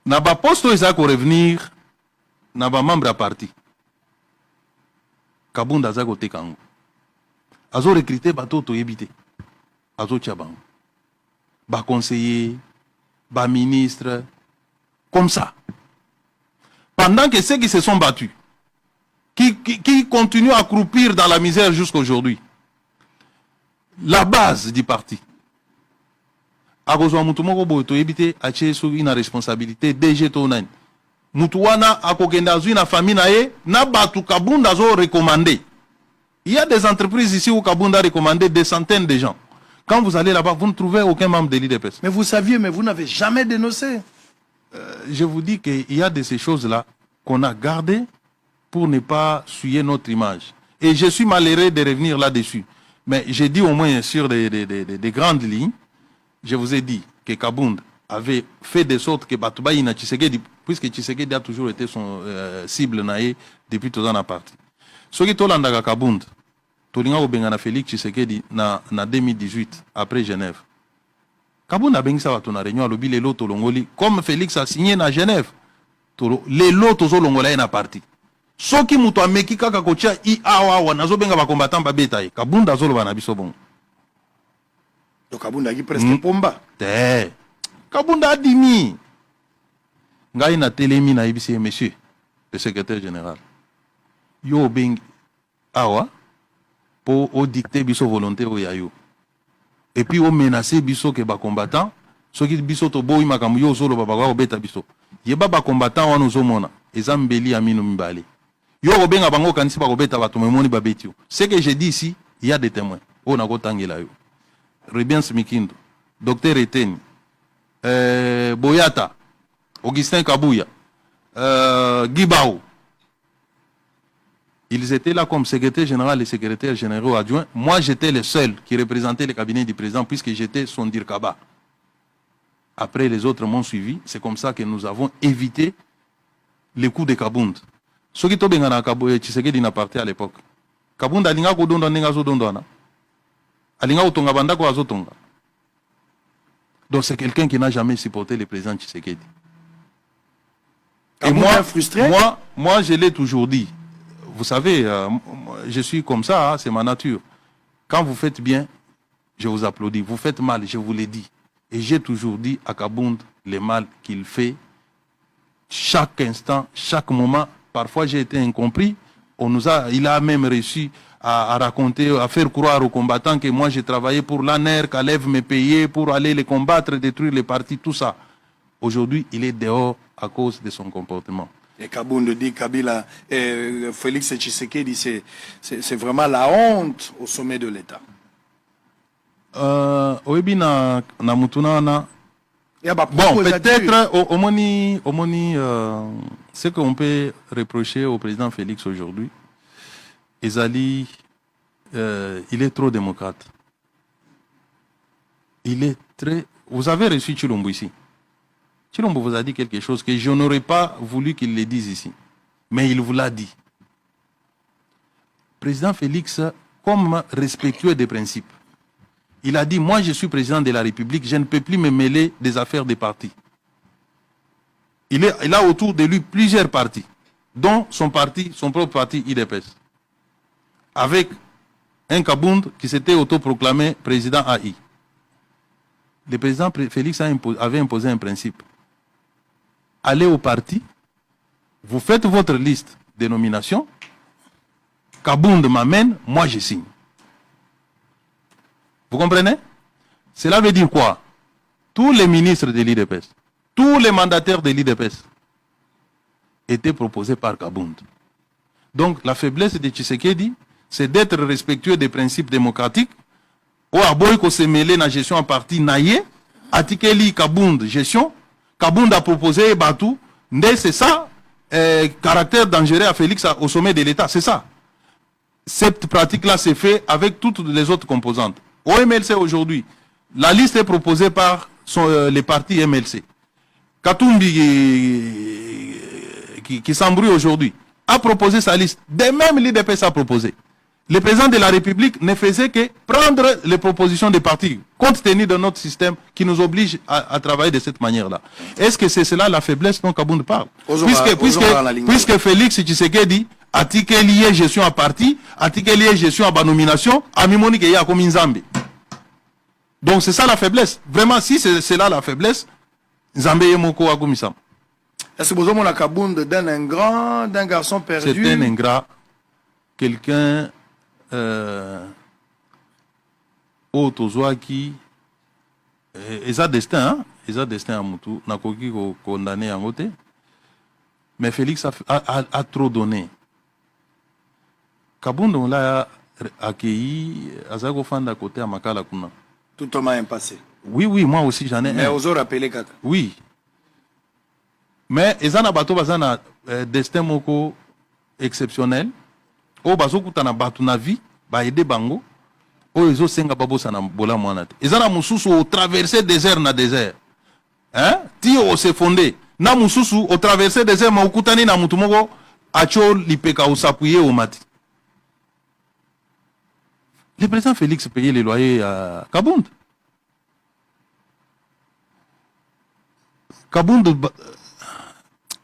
Naba posto eza ko revenir naba membre à parti. Kabunda aza ko tekango. Azo recruter bato to yebite. Azo tchabango. Ba conseiller, ba ministre, comme ça. Pendant que ceux qui se sont battus, qui continuent à croupir dans la misère jusqu'à aujourd'hui, la base du parti, akozwa mutu moko boyo toyebite atie soki na responsabilité DG to nani mutu wana akokenda azwi na famille na ye na batu Kabunda azo recommander. Il y a des entreprises ici où Kabunda a recommandé des centaines de gens. Quand vous allez là-bas, vous ne trouvez aucun membre de l'IDPS. Mais vous saviez, mais vous n'avez jamais dénoncé. Je vous dis qu'il y a de ces choses-là qu'on a gardées pour ne pas souiller notre image. Et je suis malheureux de revenir là-dessus. Mais j'ai dit au moins sur des grandes lignes. Je vous ai dit que Kabunda avait fait de sorte que Batouba Ina Tshisekedi, puisque Tshisekedi a toujours été son cible naïe depuis tout en parti. Ce qui est Tolanda Kabunda, Tolinga Obengana Félix Tshisekedi na 2018, après Genève. Kabunda a bengisa watu na réunion à l'obi les lots Longoli, comme Félix a signé na Genève, les lots Longolais na parti. Ce qui m'a meki kaka kocha I awa nazo benga ba combattant ba betaye. Kabunda zolo bana biso bon. Donc Kabunda qui presque pomba. Kabunda a dimi. Ngai na telemi na ibisi monsieur le secrétaire général. Yo beng awa pour au dicter biso volonté o yayo. Et puis au menacer biso ke ba combattant, ceux qui biso to boy makamu yo solo baba ba obeta biso. Yeba ba combattant wana uzomona ezambeli amino mbali. Yo obenga bango kanisi ba obeta bato memoni babetio. Ce que je dis ici, il y a des témoins. O na ko tangela yo. Rebiens Mikindo, Docteur Eteni, Boyata, Augustin Kabouya, Guibao. Ils étaient là comme secrétaire général et secrétaire généraux adjoints. Moi, j'étais le seul qui représentait le cabinet du président puisque j'étais son dirkaba. Après, les autres m'ont suivi. C'est comme ça que nous avons évité les coups de Kabunda. Ce qui est na Kabouya, Tshisekedi n'a parti à l'époque. Kabunda a linga kodonda nenga zo dondana. Donc c'est quelqu'un qui n'a jamais supporté le président Tshisekedi. Et moi, frustré? Moi, je l'ai toujours dit. Vous savez, je suis comme ça, hein, c'est ma nature. Quand vous faites bien, je vous applaudis. Vous faites mal, je vous l'ai dit. Et j'ai toujours dit à Kabunda le mal qu'il fait chaque instant, chaque moment. Parfois, j'ai été incompris. Il a même réussi à raconter, à faire croire aux combattants que moi j'ai travaillé pour l'ANER, qu'Alev me payait pour aller les combattre, détruire les partis, tout ça. Aujourd'hui, il est dehors à cause de son comportement. Et Kabunda dit Kabila, Félix Tshisekedi, c'est vraiment la honte au sommet de l'État. Bon, peut-être, ce qu'on peut reprocher au président Félix aujourd'hui, Ezali, il est trop démocrate. Il est très... Vous avez reçu Chilombo ici. Chilombo vous a dit quelque chose que je n'aurais pas voulu qu'il le dise ici. Mais il vous l'a dit. Président Félix, comme respectueux des principes, il a dit, moi je suis président de la République, je ne peux plus me mêler des affaires des partis. Il a autour de lui plusieurs partis, dont son parti, son propre parti IDPS. Avec un Kabunda qui s'était autoproclamé président AI. Le président Félix avait imposé un principe. Allez au parti, vous faites votre liste de nominations, Kabunda m'amène, moi je signe. Vous comprenez? Cela veut dire quoi? Tous les ministres de l'IDPS, tous les mandataires de l'IDPS étaient proposés par Kabunda. Donc la faiblesse de Tshisekedi, c'est d'être respectueux des principes démocratiques. Ou à Boyko se mêler dans la gestion en partie naïe, Atikeli Kabunda gestion, Kabunda a proposé Batou, c'est ça, caractère dangereux à Félix au sommet de l'État, c'est ça. Cette pratique-là s'est faite avec toutes les autres composantes. Au MLC aujourd'hui, la liste est proposée par les partis MLC. Katumbi qui s'embrouille aujourd'hui a proposé sa liste. De même l'IDPS a proposé. le président de la République ne faisait que prendre les propositions des partis, compte tenu de notre système qui nous oblige à travailler de cette manière-là. Est-ce que c'est cela la faiblesse dont Kabound parle? Puisque Félix Tshisekedi a tiqué lié gestion à parti, a tiqué lié gestion à nomination, a mimoni qu'il y a comme Nzambi. Donc c'est ça la faiblesse. Vraiment, si c'est là la faiblesse, Nzambe Yemoko Agumisam. Est-ce que vous avez Kabound d'un ingrat, d'un garçon perdu? C'est un ingrat, quelqu'un qui ils ont destin, hein? Ils ont destin à Moutou, n'a pas condamné en côté. Mais Félix a trop donné. Kabound on l'a accueilli, Azago Fanda côté à Makala Kuna. Tout homme a passé. Oui, moi aussi j'en ai mais un. Mais aux autres rappelé Kaka. Oui. Mais ils ont un destin moko exceptionnel. O bazo kutana batu na vie ba aider bango o ezo senga babo sana bola mwana te ezana mususu o traverser désert na désert hein ti o se fondé na mususu o traverser désert ma okutani na mutu moko acho lipeka o s'appuyer au mati. Le président Félix payait les loyers à Kabound.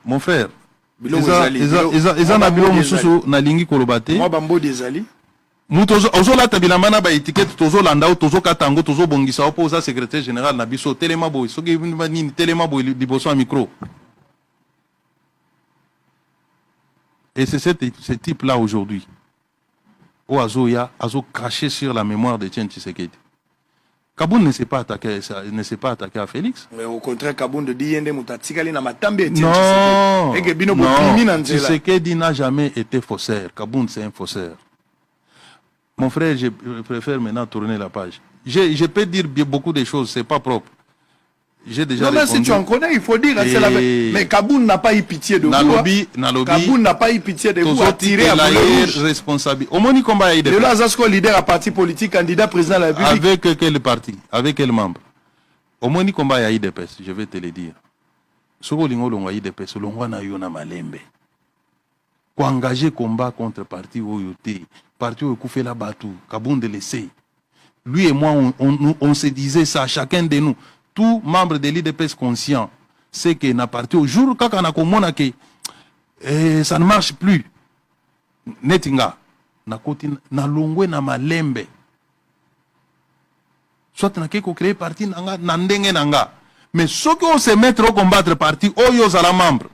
Mon frère, eza na bilo mususu na lingi kolobate moi bambo desali muto ozola tabilamba na ba étiquette tozolanda tozo katango tozo bongisa opo za secrétaire général na biso telema boy soki nini telema boy liboso à micro. Et c'est ce type là aujourd'hui au azoya azo craché sur la mémoire de Etienne Tshisekedi. Kabound ne s'est pas attaqué à Félix. Mais au contraire, Kabound dit yende mutatikali na matambe Etienne non, Tshisekedi. Non, Tshisekedi n'a jamais été faussaire. Kabound c'est un faussaire. Mon frère, je préfère maintenant tourner la page. Je peux dire beaucoup de choses, c'est pas propre. J'ai déjà non, mais répondu. si tu en connais, il faut dire. Mais Kabound n'a pas eu pitié de vous. Kabound n'a pas eu pitié de vous. Attiré à vous. Responsable. Omoni combat de là, Zasko leader à parti politique, candidat président de la République. Avec quel parti? Avec quel membre? Omoni combat à IDPS, je vais te le dire. Soko lingo longa IDPS, longa na yo na malembe. Ko engager combat contre parti Oyote, parti Oyokufe la Batu, Kabound le sait. Lui et moi, on se disait ça, chacun de nous. Tout membre de l'IDPS conscient, c'est que na parti au jour quand on a commandé que ça ne marche plus. Netinga, na koti na longwe na malembe. Soit na keko créer parti nanga nandenge nanga. Mais ceux qui vont se mettre au combattre parti, oyo zala membre.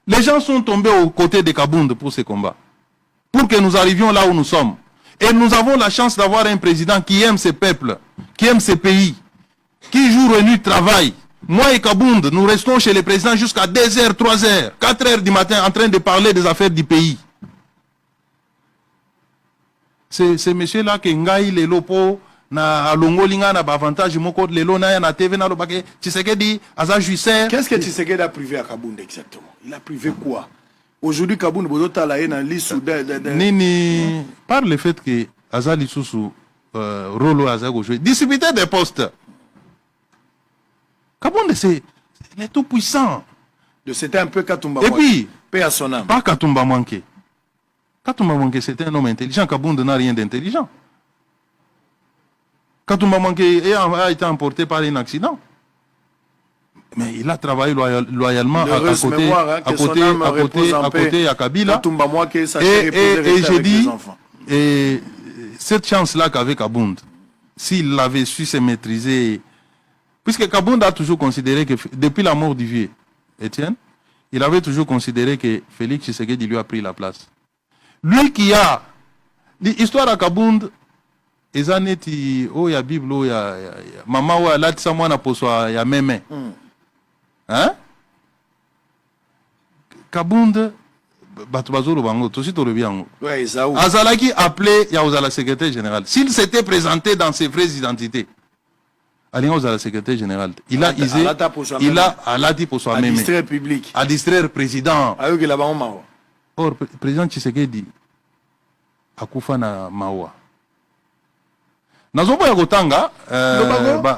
Les gens sont tombés aux côtés de Kabound pour ce combat. Pour que nous arrivions là où nous sommes. Et nous avons la chance d'avoir un président qui aime ses peuples, qui aime ses pays. Qui jour et nuit travaille. Moi et Kabound, nous restons chez le président jusqu'à 2h, 3h, 4h du matin en train de parler des affaires du pays. C'est monsieur-là qui ngaï les lopo na longolinga na avantage moko lelo na na TV na lobake Tshisekedi aza juisseur. Qu'est-ce que Tshisekedi a privé à Kabound exactement? Il a privé quoi? Aujourd'hui Kabound bozota la na lisu nini par le fait que aza lisusu rolo aza go jouer distributeur des postes. Kabound c'est le tout puissant. C'était un peu Katumba. Et puis paix à son âme. Pas Katumba manqué. Katumba manqué c'était un homme intelligent. Kabound n'a rien d'intelligent. Katumba manqué a été emporté par un accident. Mais il a travaillé loyalement à côté à Kabila. Et j'ai dit, et cette chance-là qu'avait Kabound, s'il avait su se maîtriser, puisque Kabound a toujours considéré que, depuis la mort du vieux Étienne, il avait toujours considéré que Félix Tshisekedi lui a pris la place. Lui qui a l'histoire à Kabound, les années oh ya Bible oh ya maman ouais là ça moi na poswa ya meme hein Kabound batu bazolo bango to sito le bien ouais Zaou azalaki appelé ya ozala secrétaire général s'il s'était présenté dans ses vraies identités alinga ozala secrétaire général il a isé il a alati pour soi même distraire public à distraire président ayo que là-bas on or président Tshisekedi akufa na mawa nazoboya kotanga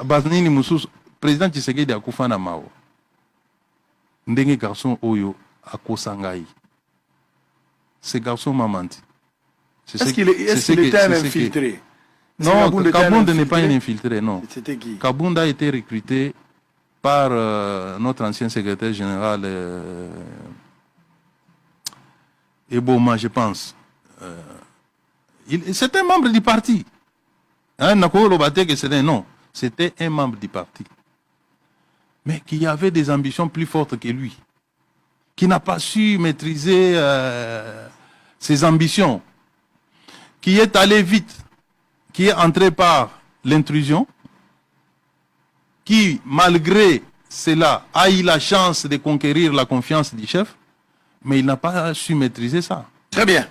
baznini mususu président Tshisekedi akufa na mawa ndenge garçon oyo akosa ngai ce garçon m'a menti Est-ce qu'il était un infiltré? Non, Kabound n'est pas un infiltré, non. C'était qui? Kabound a été recruté par notre ancien secrétaire général Eboma, je pense. C'était un membre du parti. Non, c'était un membre du parti. Mais qui avait des ambitions plus fortes que lui. Qui n'a pas su maîtriser ses ambitions. Qui est allé vite. Qui est entré par l'intrusion. Qui, malgré cela, a eu la chance de conquérir la confiance du chef. Mais il n'a pas su maîtriser ça. Très bien.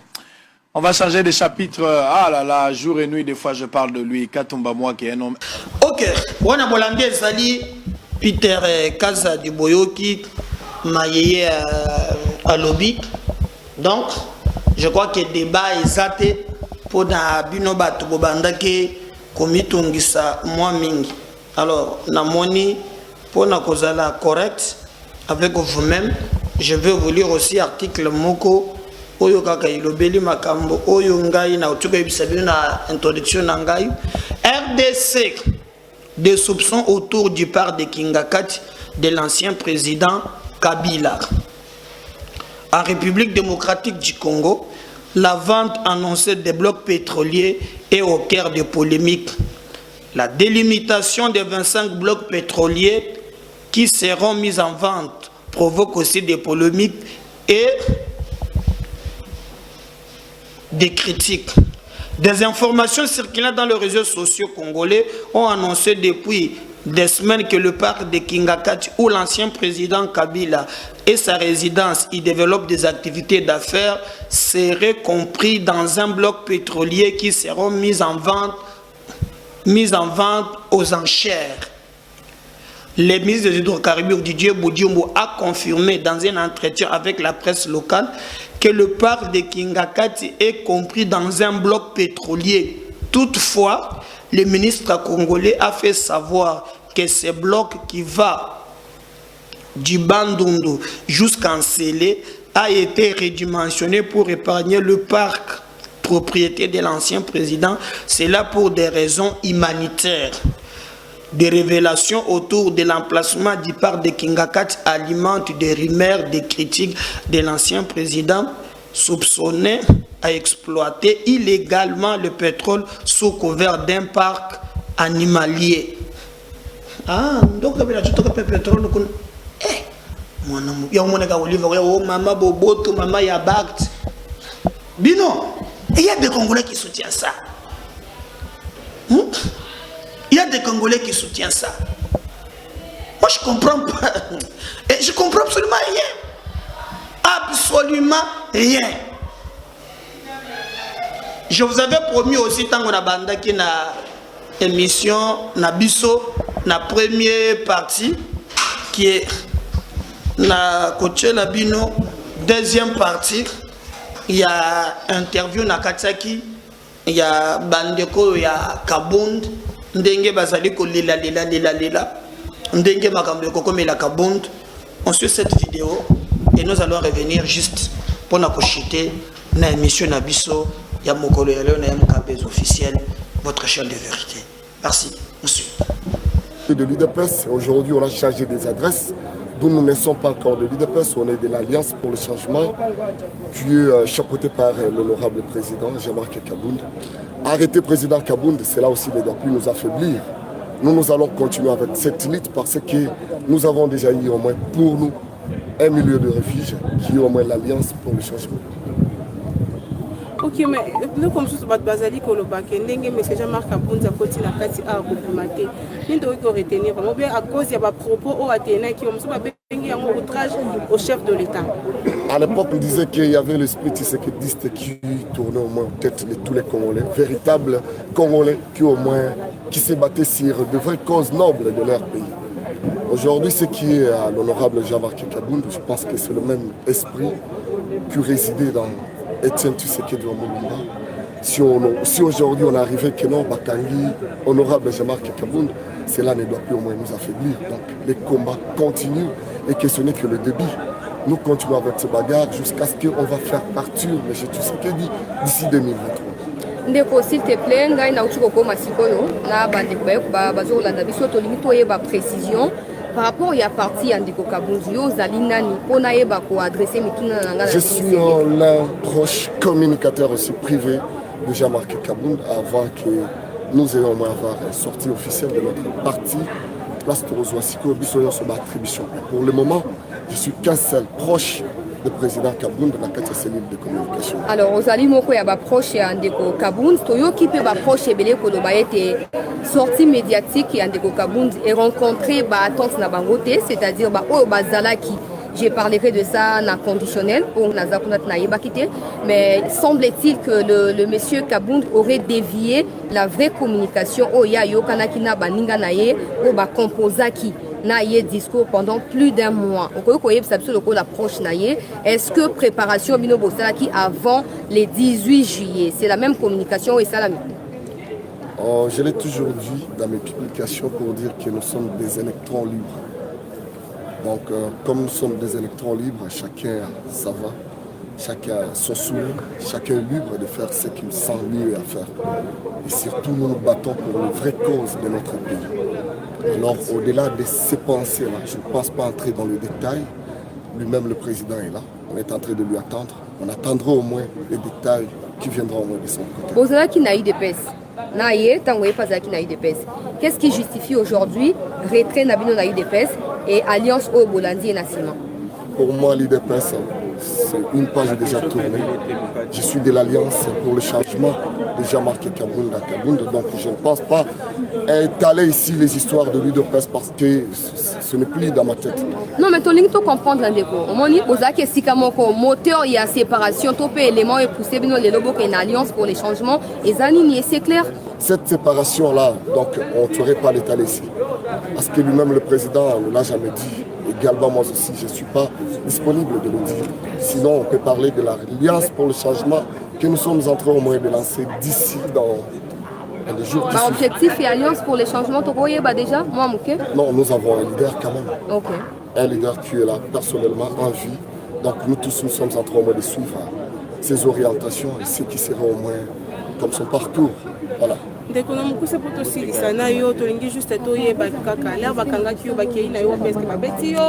On va changer de chapitre. Ah là là, jour et nuit, des fois je parle de lui. Katumba moi qui est un homme. Ok. Wana Bolande Zali, Peter Kaza du Boyoki, Mayeye à lobby. Donc, je crois que le débat est zaté pour na bino batu bobanda ke komitungisa moi mingi. Alors, namoni pour na kozala correct avec vous-même, je vais vous lire aussi article moko oyo kaka ilobeli makambo oyo ngai na utuka ibisabino na introduction na ngai. RDC, des soupçons autour du part de Kingakati de l'ancien président Kabila. En République démocratique du Congo, la vente annoncée des blocs pétroliers est au cœur de polémiques. La délimitation des 25 blocs pétroliers qui seront mis en vente provoque aussi des polémiques et des critiques. Des informations circulant dans les réseaux sociaux congolais ont annoncé depuis des semaines que le parc de Kingakati, où l'ancien président Kabila et sa résidence y développent des activités d'affaires, seraient compris dans un bloc pétrolier qui seront mis en vente aux enchères. Le ministre des Hydrocarbures Didier Boudiumbo a confirmé dans un entretien avec la presse locale que le parc de Kingakati est compris dans un bloc pétrolier. Toutefois, le ministre congolais a fait savoir que ce bloc qui va du Bandundu jusqu'en Sélé a été redimensionné pour épargner le parc propriété de l'ancien président. C'est là pour des raisons humanitaires. Des révélations autour de l'emplacement du parc de Kingakati alimentent des rumeurs, des critiques de l'ancien président soupçonné à exploiter illégalement le pétrole sous couvert d'un parc animalier. Ah, donc il y a le pétrole. Il y a maman Boboto, maman Yabakt. Bino, il y a des Congolais qui soutiennent ça. Il y a des Congolais qui soutiennent ça. Moi, je comprends pas. Et je comprends absolument rien. Absolument rien. Je vous avais promis aussi, tant qu'on a bandaki na émission, na biso, na première partie, qui est na coaché la bino, deuxième partie, il y a interview na Katsaki, il y a Bandeko, il y a Kabound, ndenge bazali ko lela ndenge makambo ko komela Kabound. On suit cette vidéo et nous allons revenir juste pour na kochiter na émission na biso ya mokolo ya leo na MKB officiel, votre chaîne de vérité. Merci. Monsieur. De l'UDPS, aujourd'hui on a changé des adresses. Nous ne sommes pas encore de l'UDPS, on est de l'Alliance pour le changement qui est chapeauté par l'honorable président Jean-Marc Kabound. Arrêter président Kabound, cela aussi ne doit plus nous affaiblir. Nous allons continuer avec cette lutte parce que nous avons déjà eu au moins pour nous un milieu de refuge qui est au moins l'Alliance pour le changement. Ok, mais nous comme ça, Bazali Kolobake, Ndenge, M. Jean-Marc Kabound a continué à faire un complémentaire. Nous devons retenir, à cause de propos au Athéna qui ont un outrage au chef de l'État. À l'époque, on disait qu'il y avait l'esprit tissékédiste qui tournait au moins en tête de tous les Congolais, véritables Congolais qui se battaient sur de vraies causes nobles de leur pays. Aujourd'hui, ce qui est à l'honorable Jean-Marc Kabound, je pense que c'est le même esprit qui résidait dans Etienne Tshisekedi Lumumba. Si aujourd'hui on est arrivé que non, Bakangi, honorable Jean-Marc Kabound, cela ne doit plus au moins nous affaiblir. Donc les combats continuent et que ce n'est que le début. Nous continuons avec ce bagarre jusqu'à ce qu'on va faire partir M. Tshisekedi d'ici 2023. ndeko s'il te plaît ngai na uti kokoma sikoyo na bandeko bazolanda biso tolingi toyeba précision par rapport à la partie Andeko Kabundu ozali nani mpona yeba koadresse mituna na nga. Je suis un proche communicateur aussi privé de Jean-Marc Kabound avant que nous ayons avoir sortie officielle de notre parti Place Torozouasiko Bissoyon sur ma attribution. Pour le moment, je suis qu'un seul proche du président Kabound dans la cellule de communication. Alors, ozali moko ya ba proche ya Andeko Kabound, toyoki pe ba proche ebele ko loba ete sortie médiatique ya Andeko Kabound et rencontrer ba attente na bango te, c'est-à-dire ba oyo bazalaki. Je parlerai de ça en conditionnel pour Nazakunat Naïbakité, mais semble-t-il que le monsieur Kabound aurait dévié la vraie communication au Yayo Kanakina Baninga Naye au Bakomposaki Naye discours pendant plus d'un mois. Est-ce que préparation Bino Bosaki avant les 18 juillet, c'est la même communication et ça la même? Je l'ai toujours dit dans mes publications pour dire que nous sommes des électrons libres. Donc, comme nous sommes des électrons libres, chacun a sa voix, chacun a son souhait, chacun est libre de faire ce qu'il sent mieux à faire. Et surtout, nous nous battons pour les vraies causes de notre pays. Alors, au-delà de ces pensées-là, je ne pense pas entrer dans le détail. Lui-même, le président est là. On est en train de lui attendre. On attendra au moins les détails qui viendront au moins de son côté. Bozala qui n'a eu de pèse. Qu'est-ce qui justifie aujourd'hui retrait Nabino Naï Depes et alliance au Bolandi et Nassima? Pour moi, l'IDPS, c'est une page déjà tournée. Je suis de l'Alliance pour le changement, déjà marqué Kabound à Kabound, donc je ne pense pas étaler ici les histoires de l'IDPS parce que ce n'est plus dans ma tête. Non, mais tu dois comprendre l'endéco. On dit que si le moteur il y a séparation, tout élément est poussé, les lobos qui ont une alliance pour les changements, et c'est clair. Cette séparation-là, donc on ne ferait pas l'étaler ici. Parce que lui-même, le président, ne l'a jamais dit. Également, moi aussi, je ne suis pas disponible de le dire. Sinon, on peut parler de l'Alliance pour le changement que nous sommes en train au moins de lancer d'ici dans des jours. Objectif et Alliance pour les changements, tu vois déjà moi, non, nous avons un leader quand même. Okay. Un leader qui est là personnellement en vie. Donc nous tous, nous sommes en train au moins de suivre ses orientations et ce qui sera au moins comme son parcours. Voilà. Ndeko na mukuse poto silisa na yo tolingi juste toyeba kaka la bakanga ki yo bakei na yo est-ce que babeti yo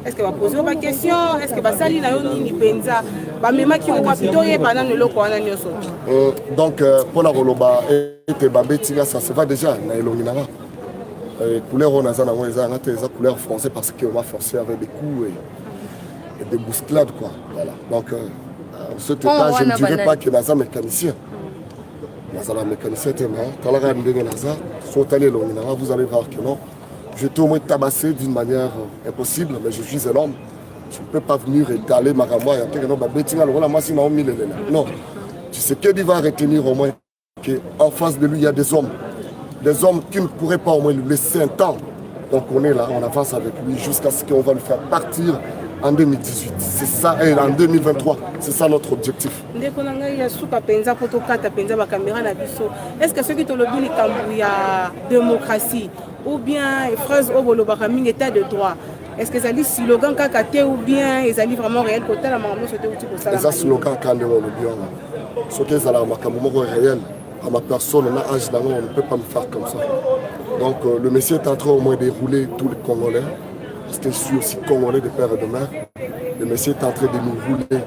est-ce que ba poser ba question est-ce que ba sali na yo nini penza ba mema ki yo ba toyeba na loko wana nyoso. Donc pour la roloba et babeti là ça se va déjà na elonginara. Couleur on a ça na ngeza ngate za couleur français parce que on va forcer avec des coups et des bousculades quoi. Voilà. Donc ce état je ne dirais pas que Naza mécanicien. Nazala mécanicien vous allez voir que non. Je vais au moins tabasser d'une manière impossible, mais je suis un homme. Je ne peux pas venir étaler ma ramoie et non. Tu sais qu'il va retenir au moins qu'en face de lui, il y a des hommes. Des hommes qui ne pourraient pas au moins lui laisser un temps. Donc on est là, on avance avec lui jusqu'à ce qu'on va le faire partir en 2018. C'est ça, et en 2023, c'est ça notre objectif. Est-ce que ceux qui ont le but de démocratie ou bien les phrases au état de droit, est-ce que ça dit slogan kakate ou bien ils allaient vraiment réel côté la maman c'était outil pour ça? Les slogans quand on le bien, ce qui est à la maman réel, à ma personne, on a âge d'avant, on ne peut pas me faire comme ça. Donc le monsieur est en train au moins de rouler tous les Congolais. Parce que je suis aussi Congolais de père et de mère. Le monsieur est en train de nous rouler.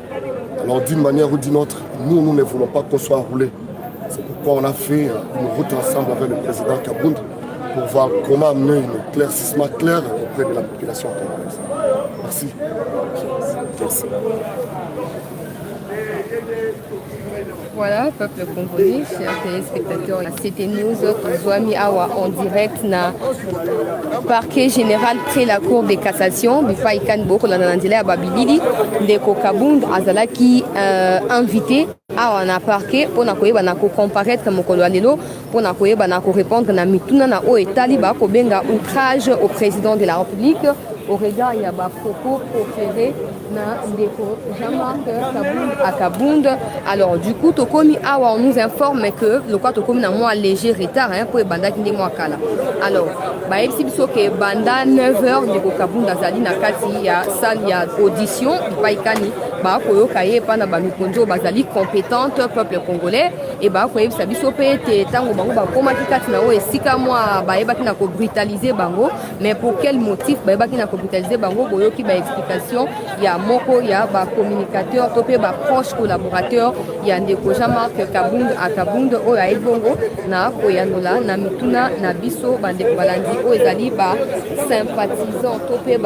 Alors d'une manière ou d'une autre, nous ne voulons pas qu'on soit roulé. C'est pourquoi on a fait une route ensemble avec le président Kabound pour voir comment amener un éclaircissement clair auprès de la population congolaise. Merci. Merci. Voilà, peuple congolais, chers téléspectateurs, c'était nous autres Zouami Awa en direct na parquet général près la cour de cassation. Bifa Ikan Boko la Nandila à Babilidi, Ndeko Kabound Azalaki invité à un parquet pour na comparaître Mokolo Alelo pour na répondre na mituna na o etaliba ko benga outrage au président de la République. Au regard, il y a des propos proférés Ndeko Jean-Marc Kabound à Kabound. Alors, du coup, Tokomi Awa, on nous informe que le cas Tokomi n'a moins léger retard pour les bandas qui n'est moins kala. Alors, que banda 9h, Ndeko Kabound Azali Nakati, il y a salle, il y a audition, il y a bakoyoka ye epai na bamikonzi oyo bazali compétente peuple congolais e bakoyebisa biso mpe ete ntango bango bakomaki kati na oyo esika mwa bayebaki na kobrutalize bango, mais pour quel motif bayebaki na kobrutalize bango boyoki baexplication ya moko ya bacommunicateur to mpe baproche collaborateur ya ndeko Jean-Marc Kabund oyo ayebi bongo na koyanola na mituna na biso bandeko balandi oyo ezali basympathisant to mpe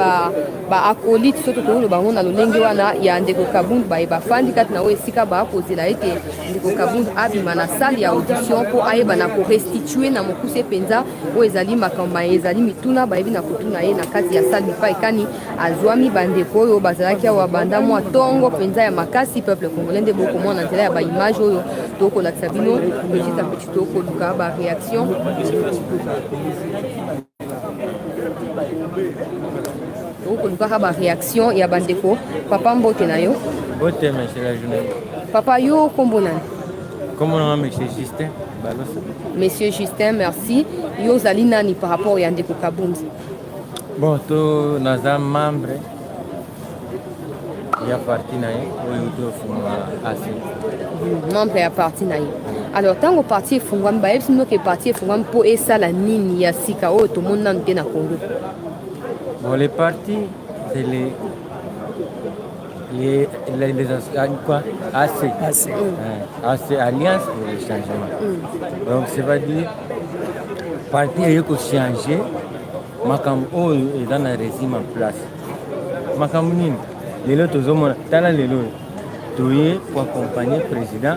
baakolite soki tokoyolo bango na lolenge wana ya ndeko Kabund baye bafandi kati na oyo esika bakozela ete ndeko Kabund abima na salle ya audition mpo ayeba na korestitue na mokuse mpenza oyo ezali makambo ezali mituna bayebi na kotuna ye na kati ya salle mipa ekani azwami bandeko oyo bazalaki awa banda mwa ntongo mpenza ya makasi peuple congolais nde bokomona na nzela ya baimage oyo tokolakisa bino petit à petit tokoluka baréaction tokolukaka baréaction ya bandeko. Papa mbote na yo. Mbote monsieur la journée. Papa yo kombo nani? Kombo na monsieur Justin Balosa. Monsieur Justin, merci. Yo zali nani par rapport ya ndeko Kabund? Bon, to naza membre ya parti na ye oyo tofungwa asi. Membre ya parti na ye. Alors tango parti efungwami bayebisi bino ke parti efungwami mpo esala nini ya sika oyo tomoni nanu te na Congo? Bon, les partis, c'est les quoi? AC, Alliance pour le changement. Donc, ça veut dire, parti est changé, Makambo est dans le régime en place. Makambo nini, les autres hommes, tala les autres, tout pour accompagner le président.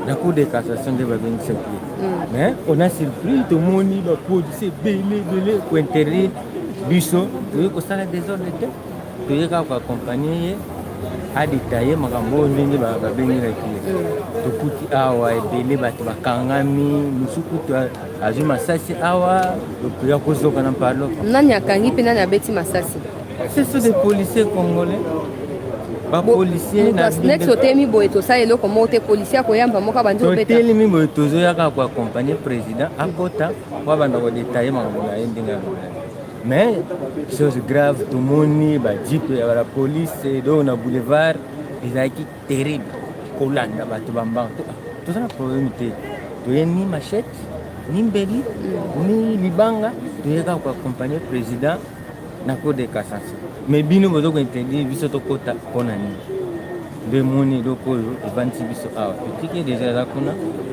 La Cour de cassation de Babine mais on a surpris tout le monde, la police est belé pour interdire. Biso, tu veux ça des ordres de tête, tu veux accompagner à détailler makambo ndenge babengela kile. Tokuti awa ebele bato bakangami, musuku to azui masasi awa, ya kozoka na parlo. Nani akangi pe nani abeti masasi? Ce sont des policiers congolais. Ba policiers na next otemi boeto ça eloko mote policier ko yamba moka bandi obeta. Toteli boeto zo yaka ko accompagner président akota wa banda ko détailler makambo na ndenge. Mais, chose grave, tout le monde, la police, dans le boulevard, ils ont été terribles. Colanda, tout ça, le problème, tu n'as ni machette, ni mbeli, ni libanga, tu as accompagner le président dans la cour de cassation. Mais bien, nous avons interdit, nous avons été pour de moni, de polo, de vanti, biso. Ah, tu sais déjà là,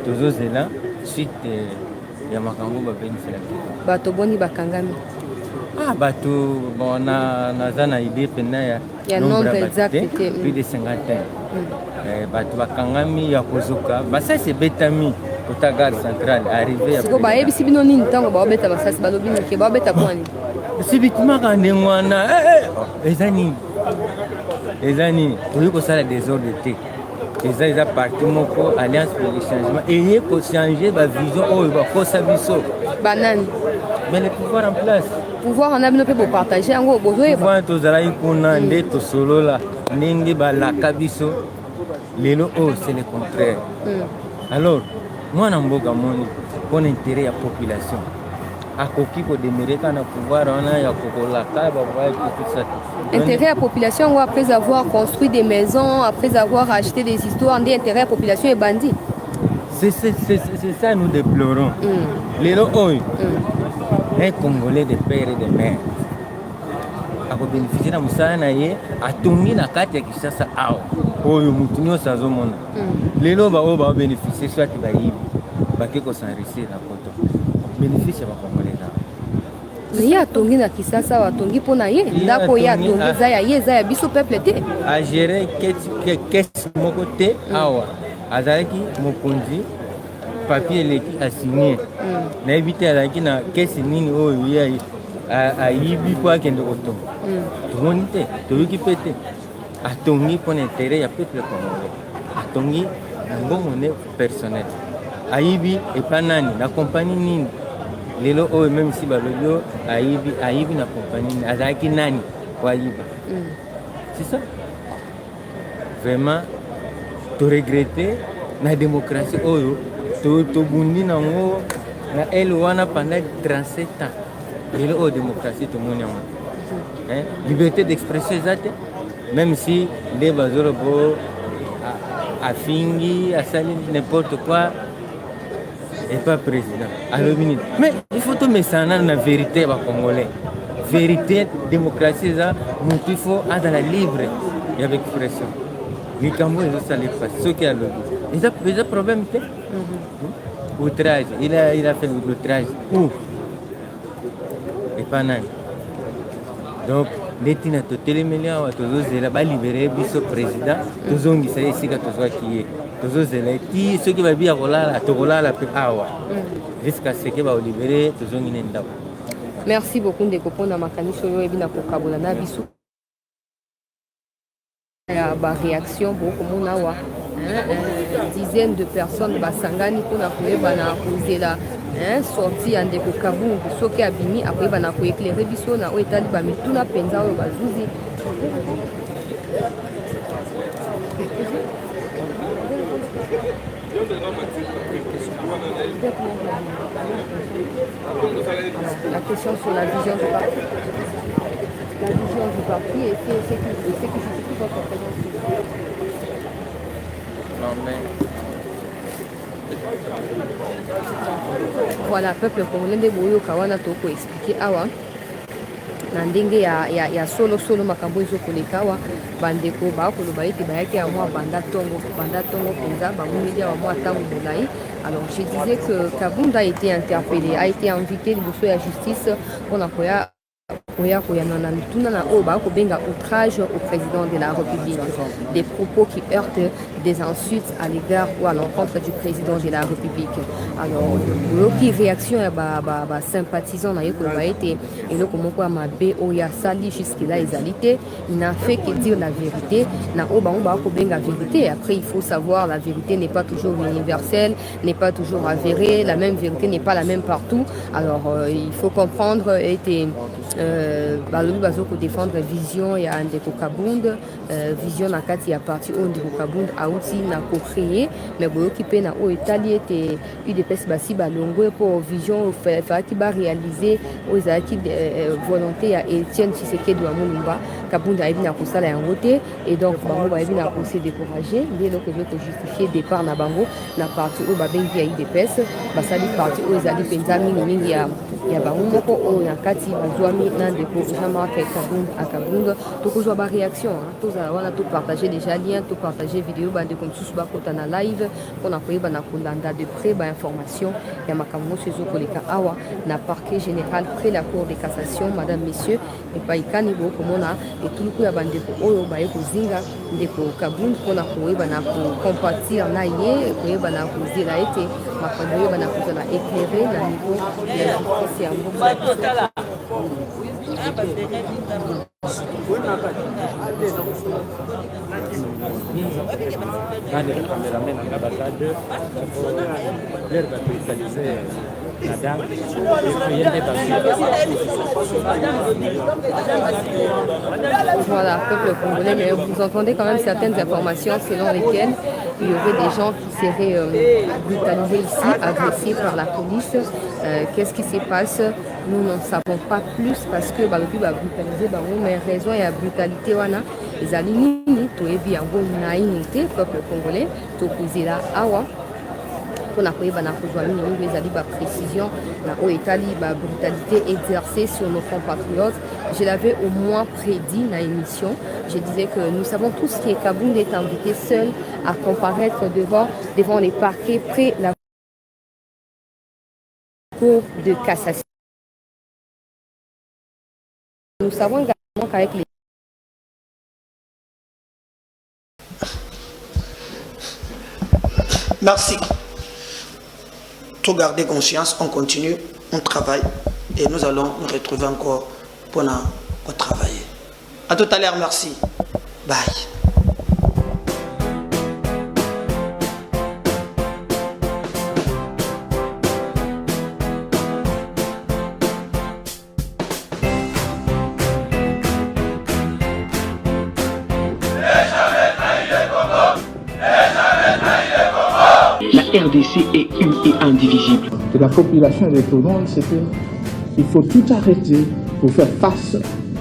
tu as là, suite, il y a Makambo, bato boni bakangami. Ah, bateau, bon, on a idée ya nombre exact plus de 50 bateau bakangami ya kozoka basa c'est betami kota gare centrale arrivé ya siko bayebisi bino nini ntango baobeta masasi balobi ke baobeta kwani sibitima kande mwana ezani toyi kosala désordre te eza parti moko alliance pour le changement eye kochanger bavision oyo bakosa biso banani mais le pouvoir en place pouvoir on a bino pe bo partager yango bozoyeba pouvoir tozalaki kuna nde tosolola ndenge balaka biso lelo oyo c'est le contraire. Alors mwana mboka moni pour l'intérêt ya population akoki kodemere kana pouvoir wana ya kokolaka babai tout ça. Intérêt à la population après avoir construit des maisons, après avoir acheté des histoires, d'intérêt à la population est bandit. C'est ça nous déplorons. Lelo oyo un Congolais de père et de mère ako bénéficier na musala na ye atongi na kati ya Kinshasa awa oyo mutu nyonso azomona lelo ba oyo ba bénéficier soit bayibi bake kosenrichir na poto bénéfice ya bakongolais na ye atongi na Kinshasa atongi mpo na ye ndako ye atongi eza ya ye eza ya biso peuple te agere kesi moko te awa azalaki mokonzi papier eleki asigné nayebi te azalaki na kesi nini oyo ye ayibi mpo akende kotonga tomoni te toyoki mpe te atongi mpo na intérêt ya peuple congolais atongi na mbongo ne personnel ayibi epa nani na kompani nini lelo oyo même si balobi oyo ayibi na kompani nini azalaki nani po ayiba c'est ça vraiment toregrete na démocratie oyo tobundi nango na ele wana pendant 37 ans lelo oyo démocratie tomoni yango liberté d'expression eza te même si les bazorobo a fingi, a sali n'importe quoi, et pas président. Alors, mais il faut tout mettre ça dans la vérité, les Congolais. Vérité, démocratie, ça, il faut être dans la libre et avec pression. Les Cambodgiens, ça les passe. Ce qui a le but. Il y a un problème. Outrage. Il a fait l'outrage. Où? Et pas non. Donc, les tina totele millions à tous les là-bas libérés, biso président, tous on dit ça ici quand tous voit qui est, tous les là qui ceux qui va bien voilà la awa, jusqu'à ce que va libérer tous on y n'est. Merci beaucoup de comprendre ma caniche yo ebina ko kabola na biso. Ya ba réaction beaucoup mona wa. Dizaines de personnes basangani pour na koyeba na kozela sorti ya ndeko kabungu soki abimi akoyeba na koéclairer biso na oyo etali bamituna mpenza oyo bazuzi la question sur la vision du parti. La vision du parti et c'est qui justifie votre présence. Non mais voilà, peuple congolais de boyo kawana toko expliquer awa na ndenge ya solo makambo ezokoleka awa bandeko bakoloba ete bayaki ya mwa banda tongo penza bamomeli awa mwa ntango molai. Alors je disais que Kabunda a été interpellé, a été invité liboso ya justice mpona koya na mituna na oyo bakobenga outrage au président de la République, des propos qui heurtent, des insultes à l'égard ou à l'encontre du président de la République. Alors loki réaction ya ba sympathisant na yekoloba ete eloko moko ya mabe oyo asali jusque là ezalité, il n'a fait que dire la vérité na oyo bango bakobenga vérité. Après il faut savoir la vérité n'est pas toujours universelle, n'est pas toujours avérée, la même vérité n'est pas la même partout. Alors il faut comprendre ete balobi bazoko défendre vision ya ndeko Kabunda, vision na kati ya parti oyo ndeko Kabunda auti na ko-créer, mais boyoki pe na oyo etali ete UDPS basi balongwe po vision faki ba réaliser oyo ezalaki volonté ya Etienne Tshisekedi wa Mulumba. Kabunda ayebi na kosala yango te et donc bango bayebi na kose décourager nde eloko ezo kojustifier départ na bango na parti oyo babengi ya UDPS basali parti oyo ezali mpenza mingi ya bango moko oyo na kati bazwami na ndeko Jean-Marc Kabunda. tokozwa ba réaction tozala wana topartage déjà lien topartage vidéo bandeko mosusu bakota na live mpona koyeba na kolanda de près bainformation ya makambo nyonso ezokoleka awa na parquet général près la cour de cassation. Madame messieurs epai kani bokomona etuluku ya bandeko oyo baye kozinga ndeko Kabunda mpona koyeba na kocompatir na ye koyeba na kozela ete makambo oyeba na kozala éclairé na niveau ya justice ya mboka. Voilà, peuple congolais, mais vous entendez quand même certaines informations selon lesquelles il y aurait des gens qui seraient brutalisés ici, agressés par la police. Qu'est-ce qui se passe? Nous n'en savons pas plus parce que balobi ba brutalisé mais raison et la brutalité wana ezali nini toyebi yango naini te peuple congolais tokozela awa mpona koyeba na kozwa mingi ezali ba précision na oyo etali ba brutalité exercée sur nos compatriotes. Je l'avais au moins prédit dans l'émission. Je disais que nous savons tous que Kabunda est invité seul à comparaître devant les parquets près la cour de cassation. Nous savons également qu'avec les merci. Tout garder conscience, on continue, on travaille et nous allons nous retrouver encore pour travailler. À tout à l'heure, merci. Bye. La RDC est une et indivisible. De la population et de tout le monde, c'est qu'il faut tout arrêter pour faire face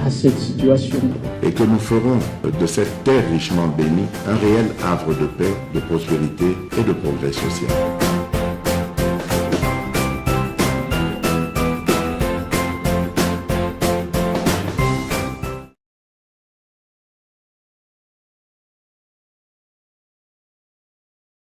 à cette situation. Et que nous ferons de cette terre richement bénie un réel havre de paix, de prospérité et de progrès social.